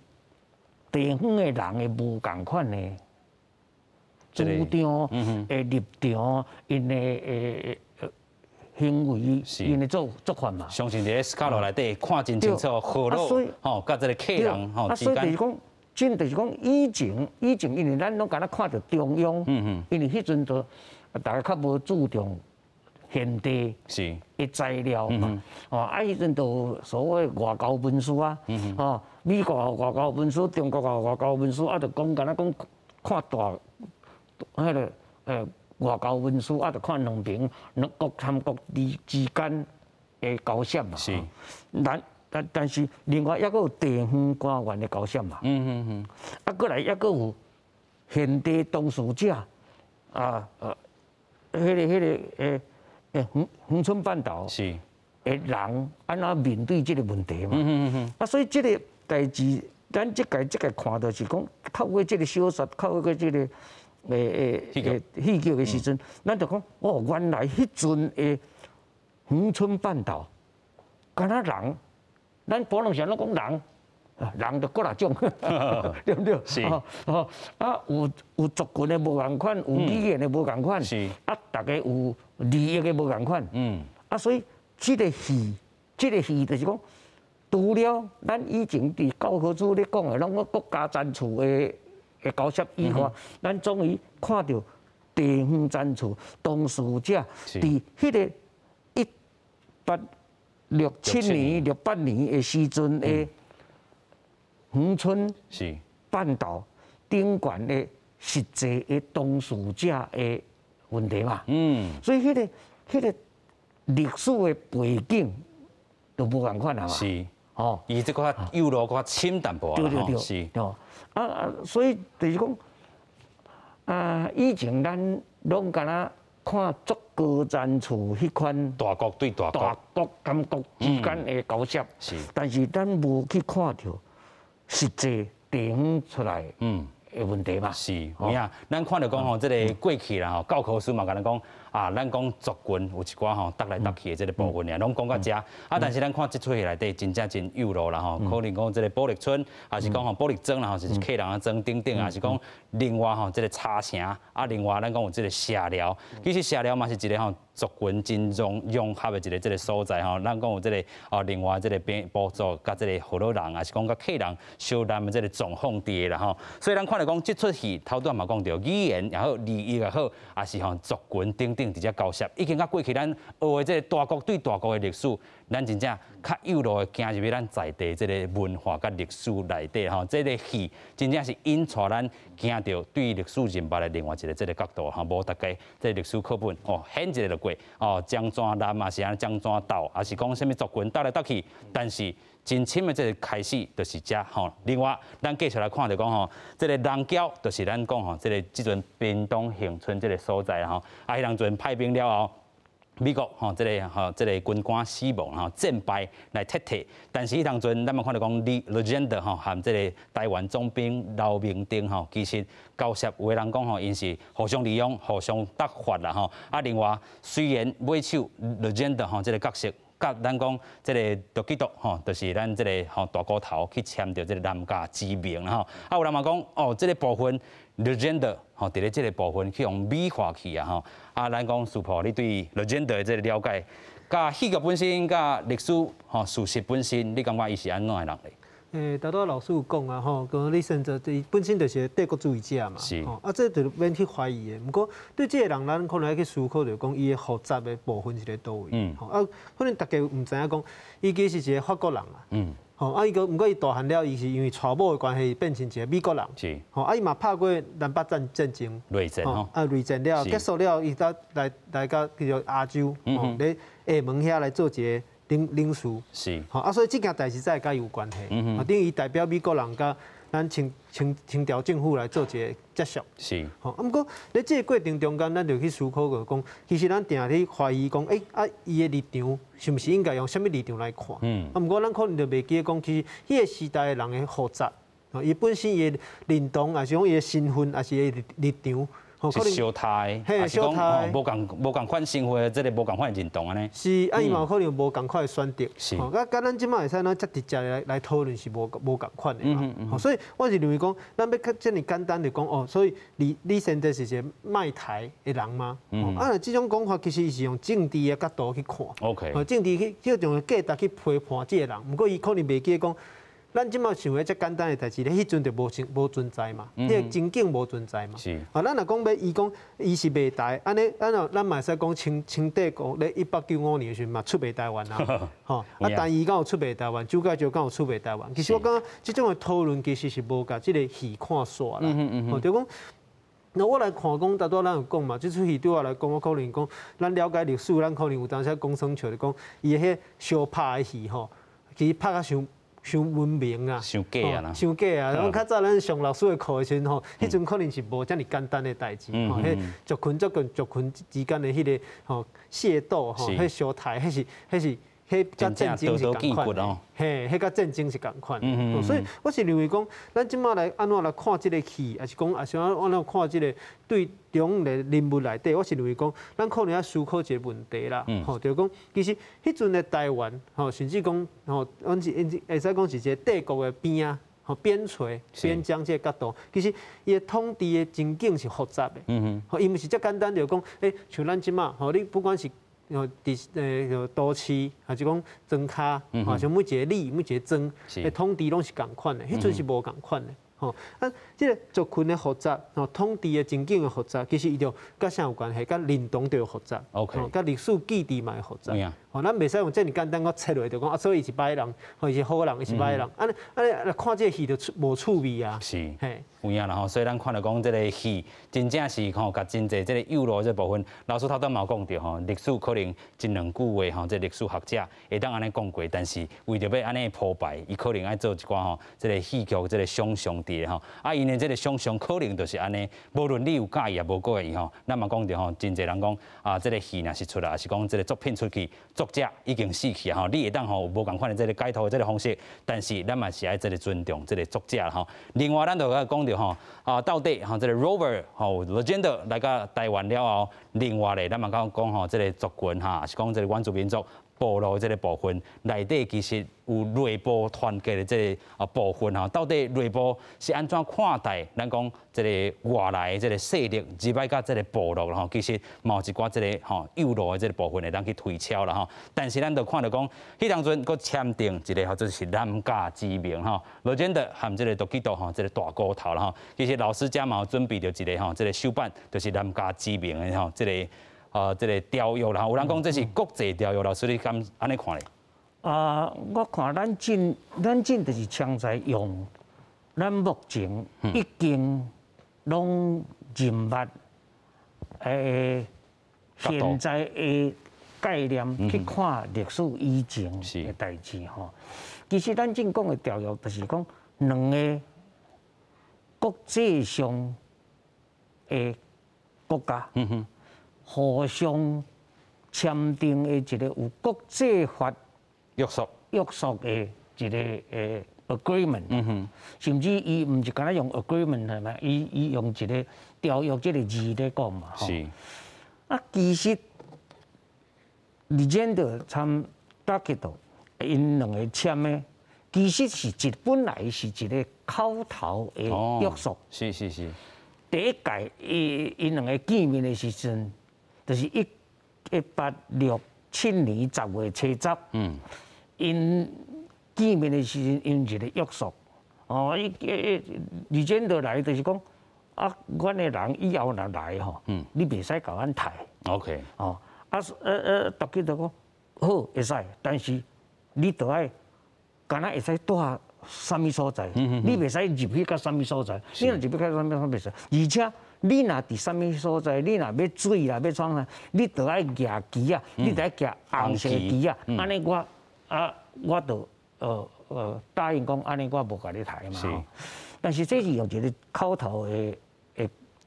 Speaker 2: 地方的人会无共款的主张、立场、因的行为、因的做法嘛。
Speaker 1: 相信伫斯卡罗内底看真清楚，河路吼，甲这个客人吼之间。
Speaker 2: 所以就是讲，真就是讲以前，因为咱拢敢若看到中央，因为迄阵就大家较无注重现地的材料嘛。迄阵就所谓外交文书啊，美国外交文书、中国外交文书，就讲敢若讲看大，迄个外交文书，就看两边国参国之间的交涉嘛。是。但是另外抑个有地方官员的交涉嘛。过来抑个有现地当事者恒春半岛的人安怎面对这个问题嘛？所以这个代志，咱这个看到是讲，透过这个小说，透过这个戏剧的时阵，咱就讲原来迄阵的恒春半岛，敢若人，咱普通时拢讲人就过来种，对不对？是。有族群的无共款，有语言的无共款，大家有利益的无共款。所以这个戏就是讲，除了咱以前伫教科书咧讲的，拢个国家专处的交涉以外，咱终于看到地方专处当事者伫迄个1867年、68年的时阵的。恒春半岛顶悬的实际的当事者的问题嘛，所以迄个历史的背景都无共款啊嘛，
Speaker 1: 是，伊这个有路较深淡薄啦，是，
Speaker 2: 所以就是讲，以前咱拢敢若看足高专处迄款
Speaker 1: 大国对大
Speaker 2: 国监国之间的交涉，但是咱无去看到。实际地方出来，的问题嘛。
Speaker 1: 是，有影，咱看到讲吼，这个过去啦吼，教科书嘛，甲咱讲啊，咱讲族群有一寡吼，搭来搭去的这个部分俩，拢讲到遮。啊，但是咱看这出戏内底，真正真有路啦吼，可能讲这个玻璃村，还是讲吼玻璃庄啦吼，就是客人啊庄等等，还是讲另外吼这个茶城，啊，另外咱讲有这个社寮，其实社寮嘛是一个吼。族群真融合的一个这个所在吼，咱讲有这个另外这个部族甲这个荷兰人，还是讲甲客人相谈的这个状况地啦吼。所以咱看来讲，这出戏头段嘛讲到语言也好，利益也好，也是吼族群等等直接交涉，已经甲过去咱学的这个大国对大国的历史，咱真正较有路的行入去咱在地这个文化甲历史内底吼，这个戏真正是引带咱行到对历史人物的另外一个这个角度吼，无大家这历史课本显一个就过。江庄南嘛是安江庄岛，还是讲什么族群搭来搭去，但是真深的这个开始就是遮吼。另外，咱继续来看就讲吼，这个人桥就是咱讲吼，这个即阵屏东恒春这个所在吼，啊，迄阵派兵了后。美国吼，这个军官死亡吼，战败来撤退。但是迄当阵，咱嘛看到讲，Legend 吼，含这个台湾总兵刘明丁吼，其实交涉有个人讲吼，因是互相利用、互相搭发啦吼。啊，另外虽然买手 Legend 吼，这个角色。甲咱讲，这个杜基督吼，就是咱这个吼大骨头去签着这个南家之名吼。啊，有人嘛讲，这个部分 legend 吼，伫咧这个部分去用美化去啊吼。啊，咱讲师傅，你对 legend 的这个了解，甲戏剧本身、甲历史吼事实本身，你感觉伊是安怎的人咧？
Speaker 10: 大多老师有讲啊，吼，讲你甚至伊本身就是帝国主义者嘛，吼，啊，这就免去怀疑的。不过对这个人，咱可能要去思考，就讲伊的复杂的部分是咧倒位，吼，啊，可能大家唔知影讲，伊其实是一个法国人啊，吼，啊，伊个不过伊大汉了，伊是因为娶某的关系变成一个美国人，是，吼，啊，伊嘛拍过南北战争，
Speaker 1: 内战吼，
Speaker 10: 啊，内战了结束了，伊来到叫做亚洲，吼，咧厦门遐来做一个。领事
Speaker 1: 是，
Speaker 10: 好啊，所以这件代志才甲伊有关系，啊，等于代表美国人甲咱清朝政府来做一个接触，
Speaker 1: 是，
Speaker 10: 好啊，不过在这个过程中间，咱就去思考个讲，其实咱定去怀疑讲，伊的立场是毋是应该用什么立场来看？啊，不过咱可能就袂记讲，其实迄个时代的人的复杂，啊，伊本身伊的认同，还是讲伊的身份，还是伊的立场。
Speaker 1: 是小态，还是讲无共款生活，即个无共款认同安尼。
Speaker 10: 是，啊，伊嘛可能无共款的选择。
Speaker 1: 是，
Speaker 10: 甲咱即摆会使咱直接来讨论是无共款的嘛。所以我是认为讲，咱要较遮尔简单的讲所以你现在是一个卖台的人吗？啊，这种讲法其实是用政治的角度去看。
Speaker 1: OK。
Speaker 10: 政治去用价值去批判这个人，不过伊可能袂记讲。咱即马想的遮简单的代志咧，迄阵就无存在嘛，迄个情景无存在嘛。是。啊，咱若讲要伊讲伊是卖台，安尼咱嘛会使讲清帝国咧1895年的时阵嘛出卖台湾啊，吼。啊，但伊敢有出卖台湾，周介石敢有出卖台湾？其实我感觉即种的讨论其实是无甲即个戏看煞啦。就讲，那我来看讲，大多咱有讲嘛，即出戏对我来讲，我可能讲，咱了解历史，咱可能有当时讲生笑就讲，伊迄小拍的戏吼，其实拍甲伤文明啊，
Speaker 1: 伤假啊啦，
Speaker 10: 伤假啊！然后较早咱上老师的课的时阵吼，迄阵可能是无遮尔简单的代志吼，迄族群之间的迄个吼械斗吼，迄小台，迄是甲战争是共款的，嘿，迄甲战争是共款。所以我是认为讲，咱即马来安怎来看即个戏，还是讲，还是安怎看即个对中的人物内底，我是认为讲，咱可能要思考一个问题啦。吼，就讲其实迄阵的台湾，吼，甚至讲，吼，阮是会使讲是一个帝国的边啊，吼，边陲、边疆这个角度，其实伊的统治的情景是复杂的。吼，伊毋是遮简单，就讲，像咱即马，吼，你不管是都市，还是讲庄卡，好像每一个里、每一个庄的统治拢是共款的，迄阵是无共款的。吼，即个族群的复杂，统治的情景的复杂，其实伊就甲啥有关系？甲认同就有复杂，甲历史记忆嘛会复杂。吼，咱袂使用遮尔简单，我切落就讲所以伊是歹人，或伊是好人，伊是歹人。安尼来看这个戏就无趣味啊。
Speaker 1: 是，有影啦吼，所以咱看到讲这个戏，真正是吼，甲真侪这个幼路这部分，老师头拄嘛有讲着吼，历史可能真两句话吼，这历史学者会当安尼讲过，但是为着要安尼铺排，伊可能爱做一寡吼，这个戏剧这个想象伫吼，啊，因的这个想象可能就是安尼，无论你有介意也无介意吼，咱嘛讲着吼，真侪人讲啊，这个戏若是出来，还是讲这个作品出去。作者已经死去啊，你会当吼有无共款的这个解读的这个方式，但是咱嘛是爱这个尊重这个作者吼。另外，咱就要讲到吼到底吼这个 Rover 吼 Legend 来到台湾了后，另外咧咱嘛讲吼这个族群哈，是讲这个原住民族。部落这个部分内底其实有内部团结的这个部分哈，到底内部是安怎看待咱讲这个外来这个势力入来到这个部落哈，其实嘛有一寡这个右路的这个部分会当去推敲啦哈。但是咱就看到讲，迄当阵佫签订一个就是南加之盟哈，罗真的含这个多基多哈，这个大骨头啦哈。其实老师家嘛有准备着一个这个手办，就是南加之盟的这个。这个条约啦，有人讲这是国际条约，老师你敢安尼看咧？
Speaker 2: 我看咱真就是枪在用，咱目前已经拢认捌现在的概念去看历史以前的代志吼。其实咱正讲的条约，就是讲两个国际上的国家。互相签订的一个有国际法
Speaker 1: 约束
Speaker 2: 的一个agreement，甚至伊唔是干那用 agreement 系嘛，伊用一个条约这个字咧讲嘛。
Speaker 1: 是。
Speaker 2: 其实Legend参Duckett因两个签的，其实是本来是一个口头的约束。
Speaker 1: 是。
Speaker 2: 第一届因两个见面的时阵。就是1867年10月初10，因见面的时阵，因一个约束，李坚德来就是讲，阮的人以后若来吼，你袂使甲阮抬
Speaker 1: ，OK，
Speaker 2: 大家就讲好会使，但是你着爱，敢若会使住什么所在，你袂使入去到什么所在，你若入去到什么袂使，而且。你若伫什么所在，你若要水啦，要创啥，你着爱举旗啊，你着爱举红色旗啊。安尼我着答应讲，安尼我无甲你抬嘛。但是这是用一个口头的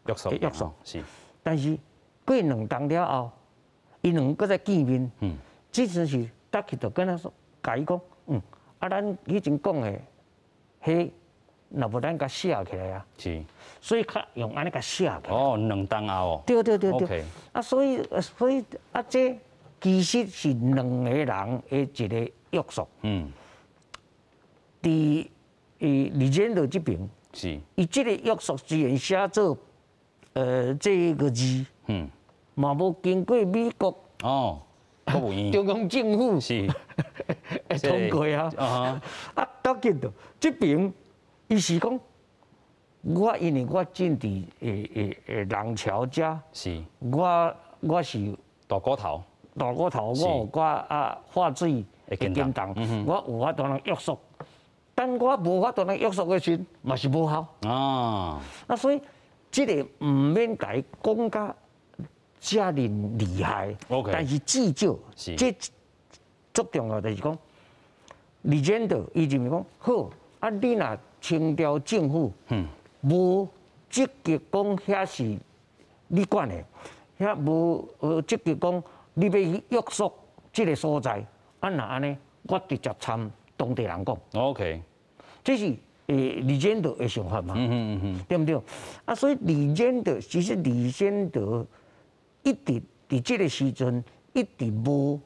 Speaker 2: 约束。
Speaker 1: 是。
Speaker 2: 但是过2冬了后，因两个再见面，这阵是搭去着跟他说，甲伊讲，咱以前讲的，迄。若无咱甲写起来啊，
Speaker 1: 是，
Speaker 2: 所以较用安尼甲写起来。
Speaker 1: 2冬后哦。
Speaker 2: 对。
Speaker 1: OK。
Speaker 2: 所以这其实是两个人的一个约束。伫Legend这边，
Speaker 1: 是，
Speaker 2: 伊这个约束虽然写做这个字，嘛无经过美国
Speaker 1: 国务院、
Speaker 2: 中央政府
Speaker 1: 是
Speaker 2: 通过啊。到见到这边。伊是讲，因为我进伫人潮遮，
Speaker 1: 是，
Speaker 2: 我是
Speaker 1: 大骨头，
Speaker 2: 我有化水会震动，我有法度能约束，但我无法度能约束的时，嘛是无效。所以这个唔免甲伊讲甲遮尔厉害，但是至少这最重要就是讲，Legend伊认为讲好，你若清朝政府无积极讲遐是你管的，遐无积极讲你要去约束这个所在，那安尼我直接参当地人讲。
Speaker 1: OK，
Speaker 2: 这是Legend的想法嘛，对不对？所以Legend其实Legend一直伫这个时阵一直无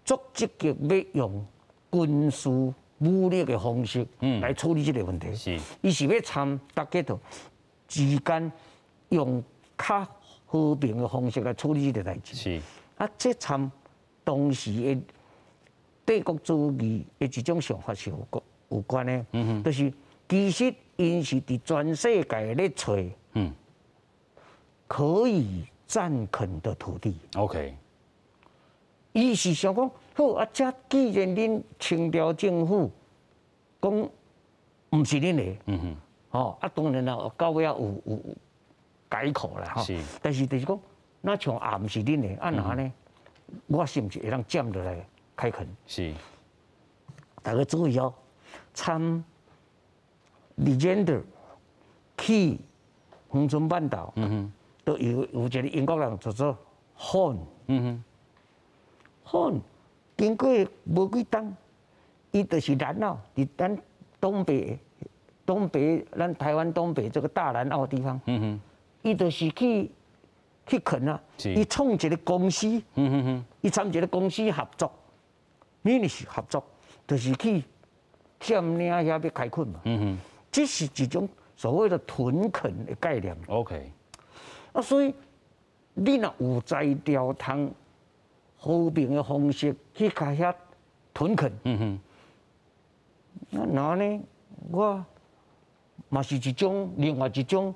Speaker 2: 足积极要用军事。武力的方式来处理这个问题，伊是要参大家头之间用较和平的方式来处理这个代志。这参当时的帝国主义的一种想法是有关的，就是其实因是伫全世界咧找可以占垦的土地。
Speaker 1: OK，
Speaker 2: 伊是想讲。好这既然恁清朝政府讲唔是恁的，当然啦，到尾有改口啦，但是就是讲，那像唔是恁的，那安尼，我是唔是会当占落来开垦？
Speaker 1: 是，
Speaker 2: 大家注意参Legend去恒春半岛，都有一个英国人叫做 Horn，经过无几冬，伊就是南澳，伫咱东北，咱台湾东北这个大南澳地方，伊就是去垦啊，伊创一个公司，伊参一个公司合作，你是合作，就是去占领遐要开垦嘛，这是一种所谓的屯垦的概念。
Speaker 1: OK，
Speaker 2: 啊，所以你若有才调通和平的方式去甲遐屯垦，那呢，我嘛是一种另外一种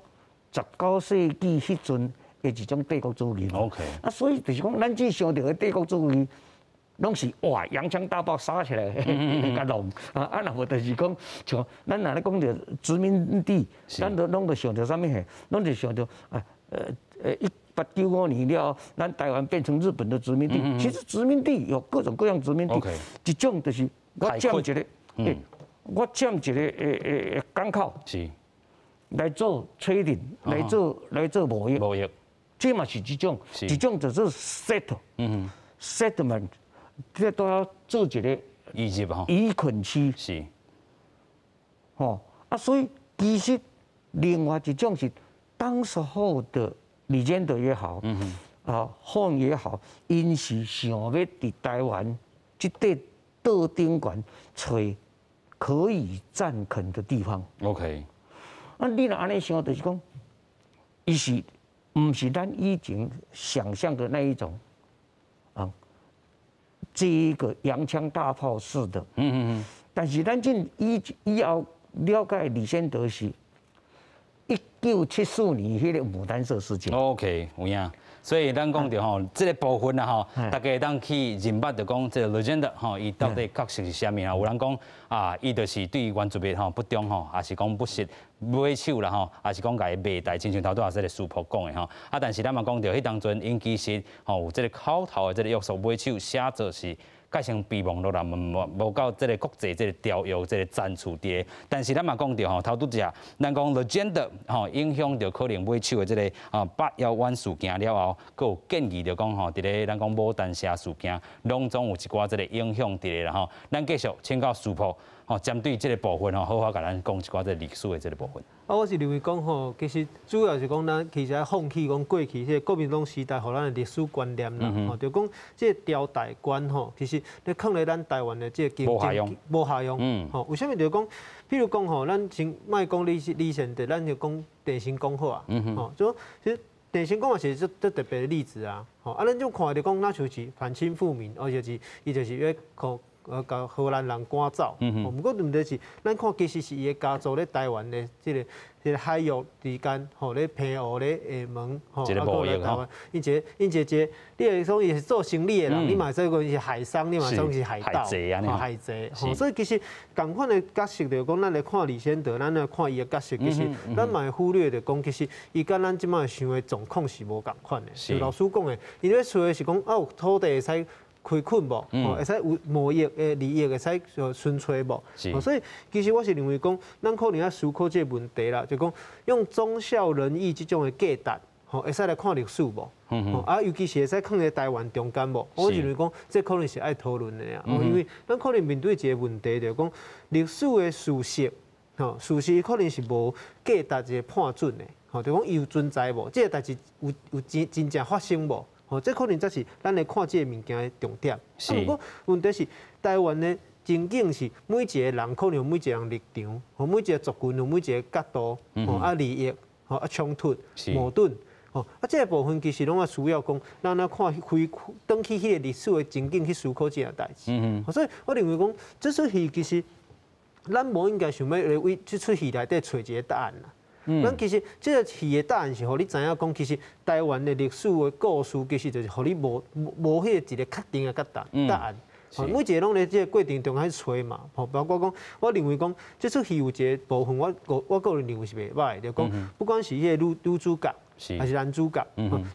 Speaker 2: 19世纪迄阵的一种帝国主义。
Speaker 1: OK，
Speaker 2: 啊，所以就是讲，咱只想到的帝国主义。拢是哇，洋枪大炮杀起来，甲弄啊！若无就是讲，像咱若咧讲着殖民地，咱都拢着想着啥物嘿？拢就想着1895年了，咱台湾变成日本的殖民地。其实殖民地有各种各样殖民地，一种就是我占一个，我占一个港口，
Speaker 1: 是
Speaker 2: 来做 trading， 来做贸易，这嘛是一种，一种就是 settlement。这都要做一个移垦区，
Speaker 1: 是，
Speaker 2: 吼啊，所以其实另外一种是当时候的李坚德也好，凤也好，因是想要伫台湾这块岛顶悬找可以占垦的地方。
Speaker 1: OK，
Speaker 2: 啊，你若安尼想，就是讲，伊是唔是咱以前想象的那一种啊？这个洋枪大炮式的，但是咱进以后了解李先德是1974年迄个牡丹社事件。
Speaker 1: OK， 有影。所以咱讲着吼，这个部分啊吼，大家当去认捌着讲这个 legend 吼，伊到底确实是啥物啊？有人讲啊，伊就是对原住民吼不忠吼，也是讲不实买手啦吼，也是讲家己卖台，亲像头拄啊这个师傅讲的吼。啊，但是咱嘛讲着，迄当阵因其实吼有这个口头的这个约束买手写做是。改成备忘录啦，无到这个国际这个条约这个赞助伫。但是咱嘛讲着吼，头拄只，咱讲 legend 吼影响着可能买手的这个8.1湾事件了后，佫有建议着讲吼，伫咧咱讲牡丹社事件，拢总有一寡这个影响伫咧啦吼。咱继续请教师傅吼，针对这个部分吼，好好甲咱讲一寡这历史的这个部分。
Speaker 10: 我是认为讲吼，其实主要是讲咱其实放弃讲过去这个国民党时代互咱的历史观念啦，吼，就讲这个朝代观吼，其实咧放咧咱台湾的这个经济无下用，吼，为什么就讲，譬如讲吼，咱先莫讲李先德，咱就讲郑成功好啊，吼，就其实郑成功也是特别的例子啊，吼，啊，咱就看着讲，那就是反清复明，而且是伊就是要甲荷兰人赶走，不过问题是，咱看其实是伊的家族咧台湾的这个海域之间，吼咧平湖咧厦门，吼，啊个来台湾，因一个，你会讲伊是做生意的人，你嘛说讲是海商，你嘛讲是海盗，海贼，吼，所以其实同款的角色就讲，咱来看李先德，咱来看伊的角色，其实咱嘛会忽略着讲，其实伊甲咱即摆想的状况是无共款的。就老师讲的，伊咧说的是讲，有土地会使开垦无，会使有贸易的利益会使纯粹无，所以其实我是认为讲，咱可能要思考这个问题啦，就讲用忠孝仁义这种的价值，吼，会使来看历史无，啊，尤其是会使放在台湾中间无，我认为讲这可能是爱讨论的呀，因为咱可能面对一个问题，就讲历史的事实，吼，事实可能是无价值一个判准的，吼，就讲伊有存在无，这个代志有真正发生无？哦，这可能才是咱来看这个物件的重点。不过问题是，台湾的情景是每一个人可能有每一个人立场，和每一个族群有每一个角度，啊利益，啊冲突、矛盾，啊这个部分其实拢要需要讲，咱来看回去迄个历史的情景去思考这件代志。所以我认为讲，这出戏其实咱无应该想要来为这出戏内底找一个答案啦。咱其实这个戏的答案是，互你知影讲，其实台湾的历史的故事，其实就是互你无迄个一个确定的答案。每一个拢在这个过程中去找嘛，包括讲，我认为讲，这出戏有一个部分，我个人认为是袂歹，就讲不管是迄个女主角还是男主角，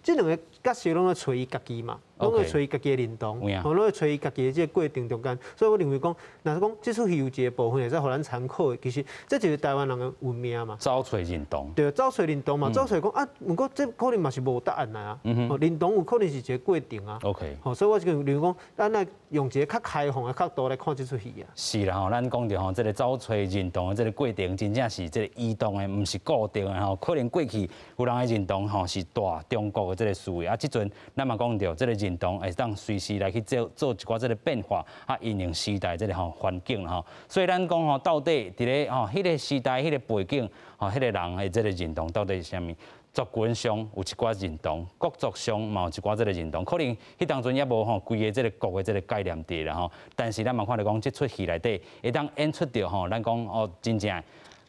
Speaker 10: 这两个角色拢在找伊家己嘛。拢会找伊家己的认同，拢会找伊家己的这个过程中间。所以我认为讲，若是讲这出戏有一个部分会使互咱参考的，其实这就是台湾人的文明嘛。
Speaker 1: 找找认同。
Speaker 10: 对，找找认同嘛，找找讲啊，不过这可能嘛是无答案来啊。认同有可能是一个过程啊。
Speaker 1: OK。
Speaker 10: 所以我就认为讲，咱来用一个较开放的角度来看这出戏啊。
Speaker 1: 是啦吼，咱讲着吼，这个找找认同的这个过程，真正是这个移动的，毋是固定的吼。可能过去有人的认同吼是大中国的这个思维啊，即阵咱嘛讲着这个认同会当随时来去做一寡这个变化啊，因应时代这个吼环境啦吼。所以咱讲吼，到底伫咧吼迄个时代、迄个背景吼，迄个人的这个认同到底是啥物？族群上有一寡认同，国族上嘛有一寡这个认同，可能迄当阵也无吼规个这个国的这个概念伫啦吼。但是咱嘛看到讲，这出戏内底会当演出着吼，咱讲哦真正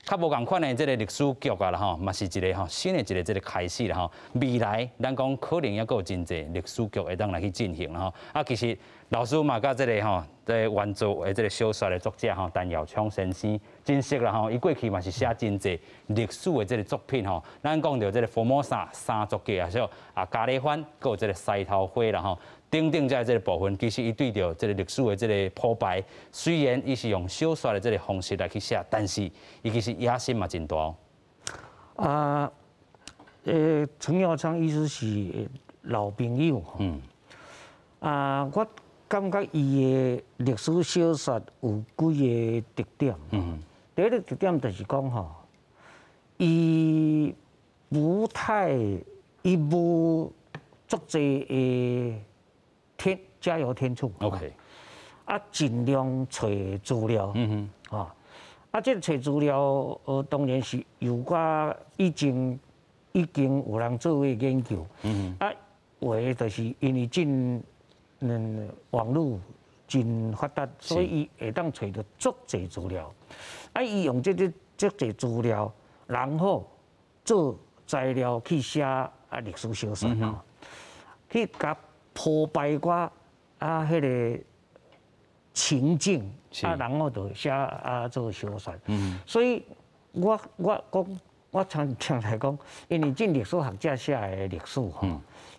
Speaker 1: 较无共款的这个历史剧啊啦吼，嘛是一个吼新的一个这个开始啦吼。未来咱讲可能也有真侪历史剧会当来去进行啦吼。啊，其实老师嘛甲这个吼，这原作的这个小说的作者吼，陈耀昌先生真熟啦吼，伊过去嘛是写真侪历史的这个作品吼。咱讲到这个《福摩萨三族记》啊，像啊咖喱饭，还有这个西头花啦吼。等等在这个部分，其实伊对着这个历史的这个铺排，虽然伊是用小说的这个方式来去写，但是伊其实野心嘛真大。
Speaker 2: 陈耀昌意思是老朋友。我感觉伊的历史小说有几个特点。第一个特点就是讲吼，伊无足济的。加油添醋
Speaker 1: ，OK，
Speaker 2: 啊，尽量找资料，这个找资料，当然是有我已经有人做过研究，为就是因为网络真发达，所以伊会当找到足济资料，伊用这足济资料，然后做材料去写历史小说，去甲铺排我迄个情境，然后就写做小说。所以我常来讲，因为这历史学者写的历史吼，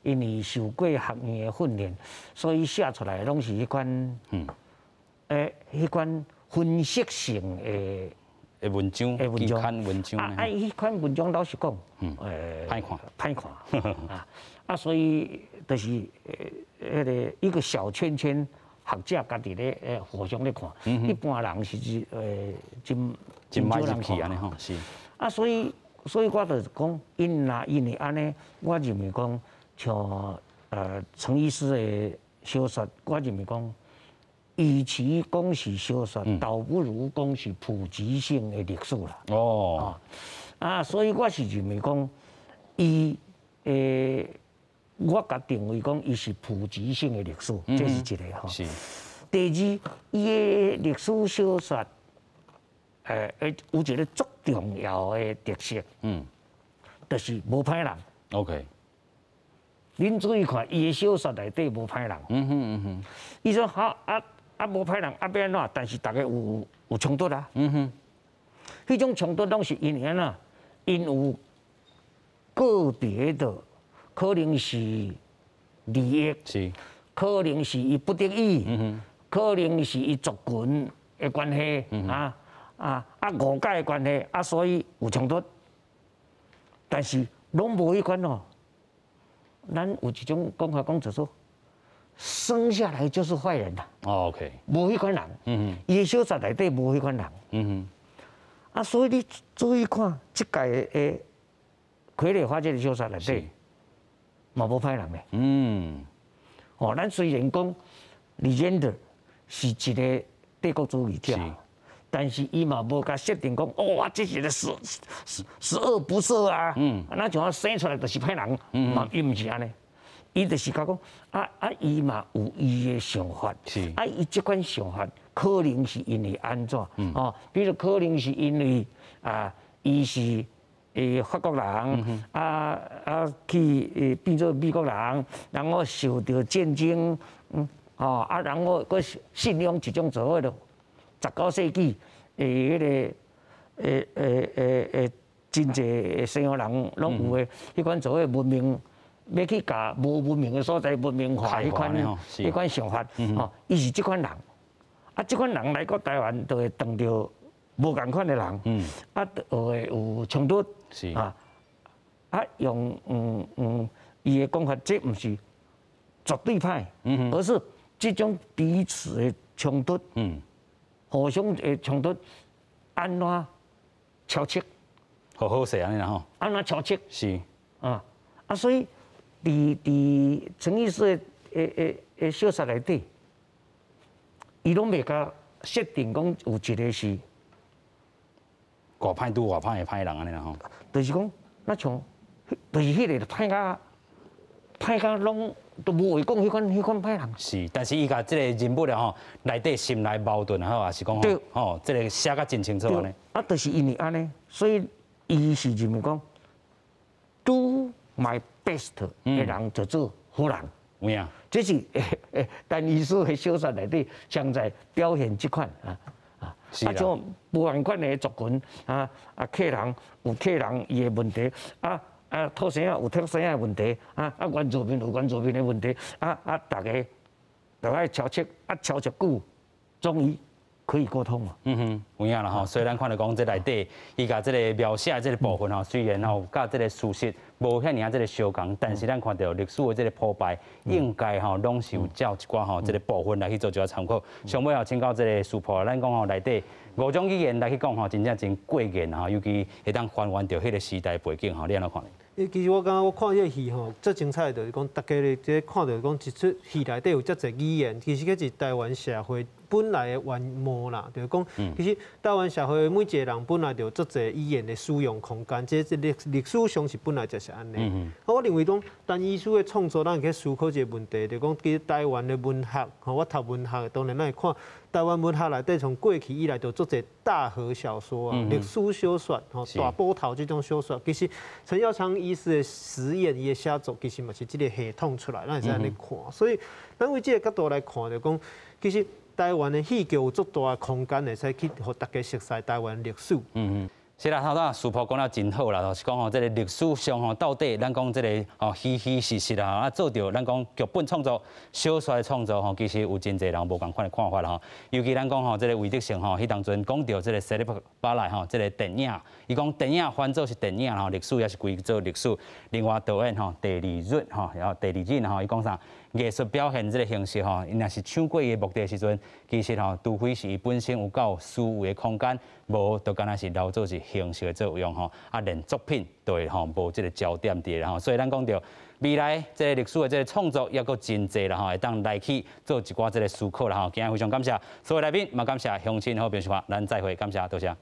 Speaker 2: 因为受过学院的训练，所以写出来拢是迄款迄款分析性
Speaker 1: 的文章，期刊文章。
Speaker 2: 迄款文章老实讲，歹看，所以就是迄个一个小圈圈学者家己咧互相咧看，一般人是真少人看安尼吼，是。所以我就是讲，因为安尼，我认为讲像陈医师的小说，我认为讲，与其讲是小说，倒不如讲是普及性的历史啦。所以我是认为讲，伊我甲定位讲，伊是普及性的历史，这是一个吼。是。第二，伊的历史小说，有一个足重要的特色，就是无歹人。
Speaker 1: OK。
Speaker 2: 恁注意看，伊的小说内底无歹人。伊说好无歹人要安怎？但是大家有冲突啊。迄种冲突拢是因为安怎？因有个别的。可能是利益，可能是伊不得已，可能是伊族群的关系，误解的关系，所以有冲突。但是拢无迄款哦，咱有一种讲法讲就说，生下来就是坏人啦。
Speaker 1: OK，
Speaker 2: 无迄款人，伊的小说内底无迄款人。所以你注意看，即届的傀儡花这个小说内底。嘛无歹人咧，咱虽然讲李连德是一个帝国主义者，但是伊嘛无甲设定讲，这是个十恶不赦啊，那像生出来就是歹人，嘛伊毋是安尼，伊就是甲讲，伊嘛有伊的想法，伊这款想法可能是因为安怎，比如可能是因为伊是。法国人去变做美国人，然后受到战争，然后佮信仰一种所谓的19世纪迄个真济西洋人拢有的迄款所谓文明要去甲无文明的所在文明化迄款想法，吼，伊是即款人，啊，即款人来到台湾，就会碰到无共款的人，啊，就会有冲突，啊，用伊的讲法，这毋是绝对歹，而是这种彼此的冲突，互相的冲突，安怎调节？
Speaker 1: 好势安尼啦吼，
Speaker 2: 安怎调节？
Speaker 1: 是
Speaker 2: 所以伫陈医师的小说内底，伊拢袂甲设定讲有一个是
Speaker 1: 外歹拄外歹的歹人安尼啦吼，
Speaker 2: 就是讲那像，就是迄个歹甲拢都无会讲迄款歹人。
Speaker 1: 是，但是伊甲即个人物啊吼，内底心内矛盾啊，还是讲吼，即个写甲真清楚安尼。
Speaker 2: 就是因为安尼，所以伊是认为讲 ，do my best 的人就做好人。
Speaker 1: 有影，
Speaker 2: 这是但医师的小说内底常在表现即款像无共款的族群客人有客人伊的问题土生仔有土生仔的问题原住民有原住民的问题大家就爱调节调节久，终于可以沟通嘛。
Speaker 1: 有影啦吼。虽然看到讲这内底，伊甲这个描写这个部分吼，虽然吼甲这个事实无遐尔这个相共，但是咱看到历史的这个铺排，应该吼拢是有照一寡吼这个部分来去做一个参考。上尾后请教这个书破，咱讲吼内底5种语言来去讲吼，真正真过瘾吼，尤其会当还原到迄个时代背景吼，你安怎看？
Speaker 10: 其实我感觉我看这个戏吼，最精彩就是讲大家咧，即看到讲一出戏内底有遮侪语言，其实迄是台湾社会本来的原貌啦，就是讲，其实台湾社会每一个人本来就有遮侪语言的使用空间，这历史上是本来就是安尼。我认为讲，单艺术的创作，咱会去思考一个问题，就是讲，其实台湾的文学，我读文学，当然咱会看台湾文学内底从过去以来就做侪大河小说历史小说，大波头这种小说，其实陈耀昌医师的实验伊的写作，其实嘛是这个系统出来，咱会使安尼看。所以，咱为这个角度来看，就讲，其实台湾的戏剧有足大的空间，会使去互大家熟悉台湾历史。
Speaker 1: 是啦，头先师傅讲了真好啦，就是讲吼，这个历史上吼，到底咱讲这个吼虚虚实实啦，做到咱讲剧本创作、小说的创作吼，其实有真侪人无共款的看法啦吼。尤其咱讲吼，这个魏德胜吼，迄当阵讲到这个西里巴莱吼，这个电影，伊讲电影翻做是电影吼，历史也是归做历史。另外导演吼，第二日吼，然后第二日吼，伊讲啥？艺术表现这个形式吼，因若是唱过伊的目的时阵，其实吼，除非是伊本身有够思维的空间，无就敢若是留做是形式的作用吼，连作品都会吼无这个焦点伫啦吼，所以咱讲到未来这个历史的这个创作也阁真济啦吼，会当来去做一寡这个思考啦吼，今日非常感谢所有来宾，嘛感谢乡亲好朋友，咱再会，感谢多谢。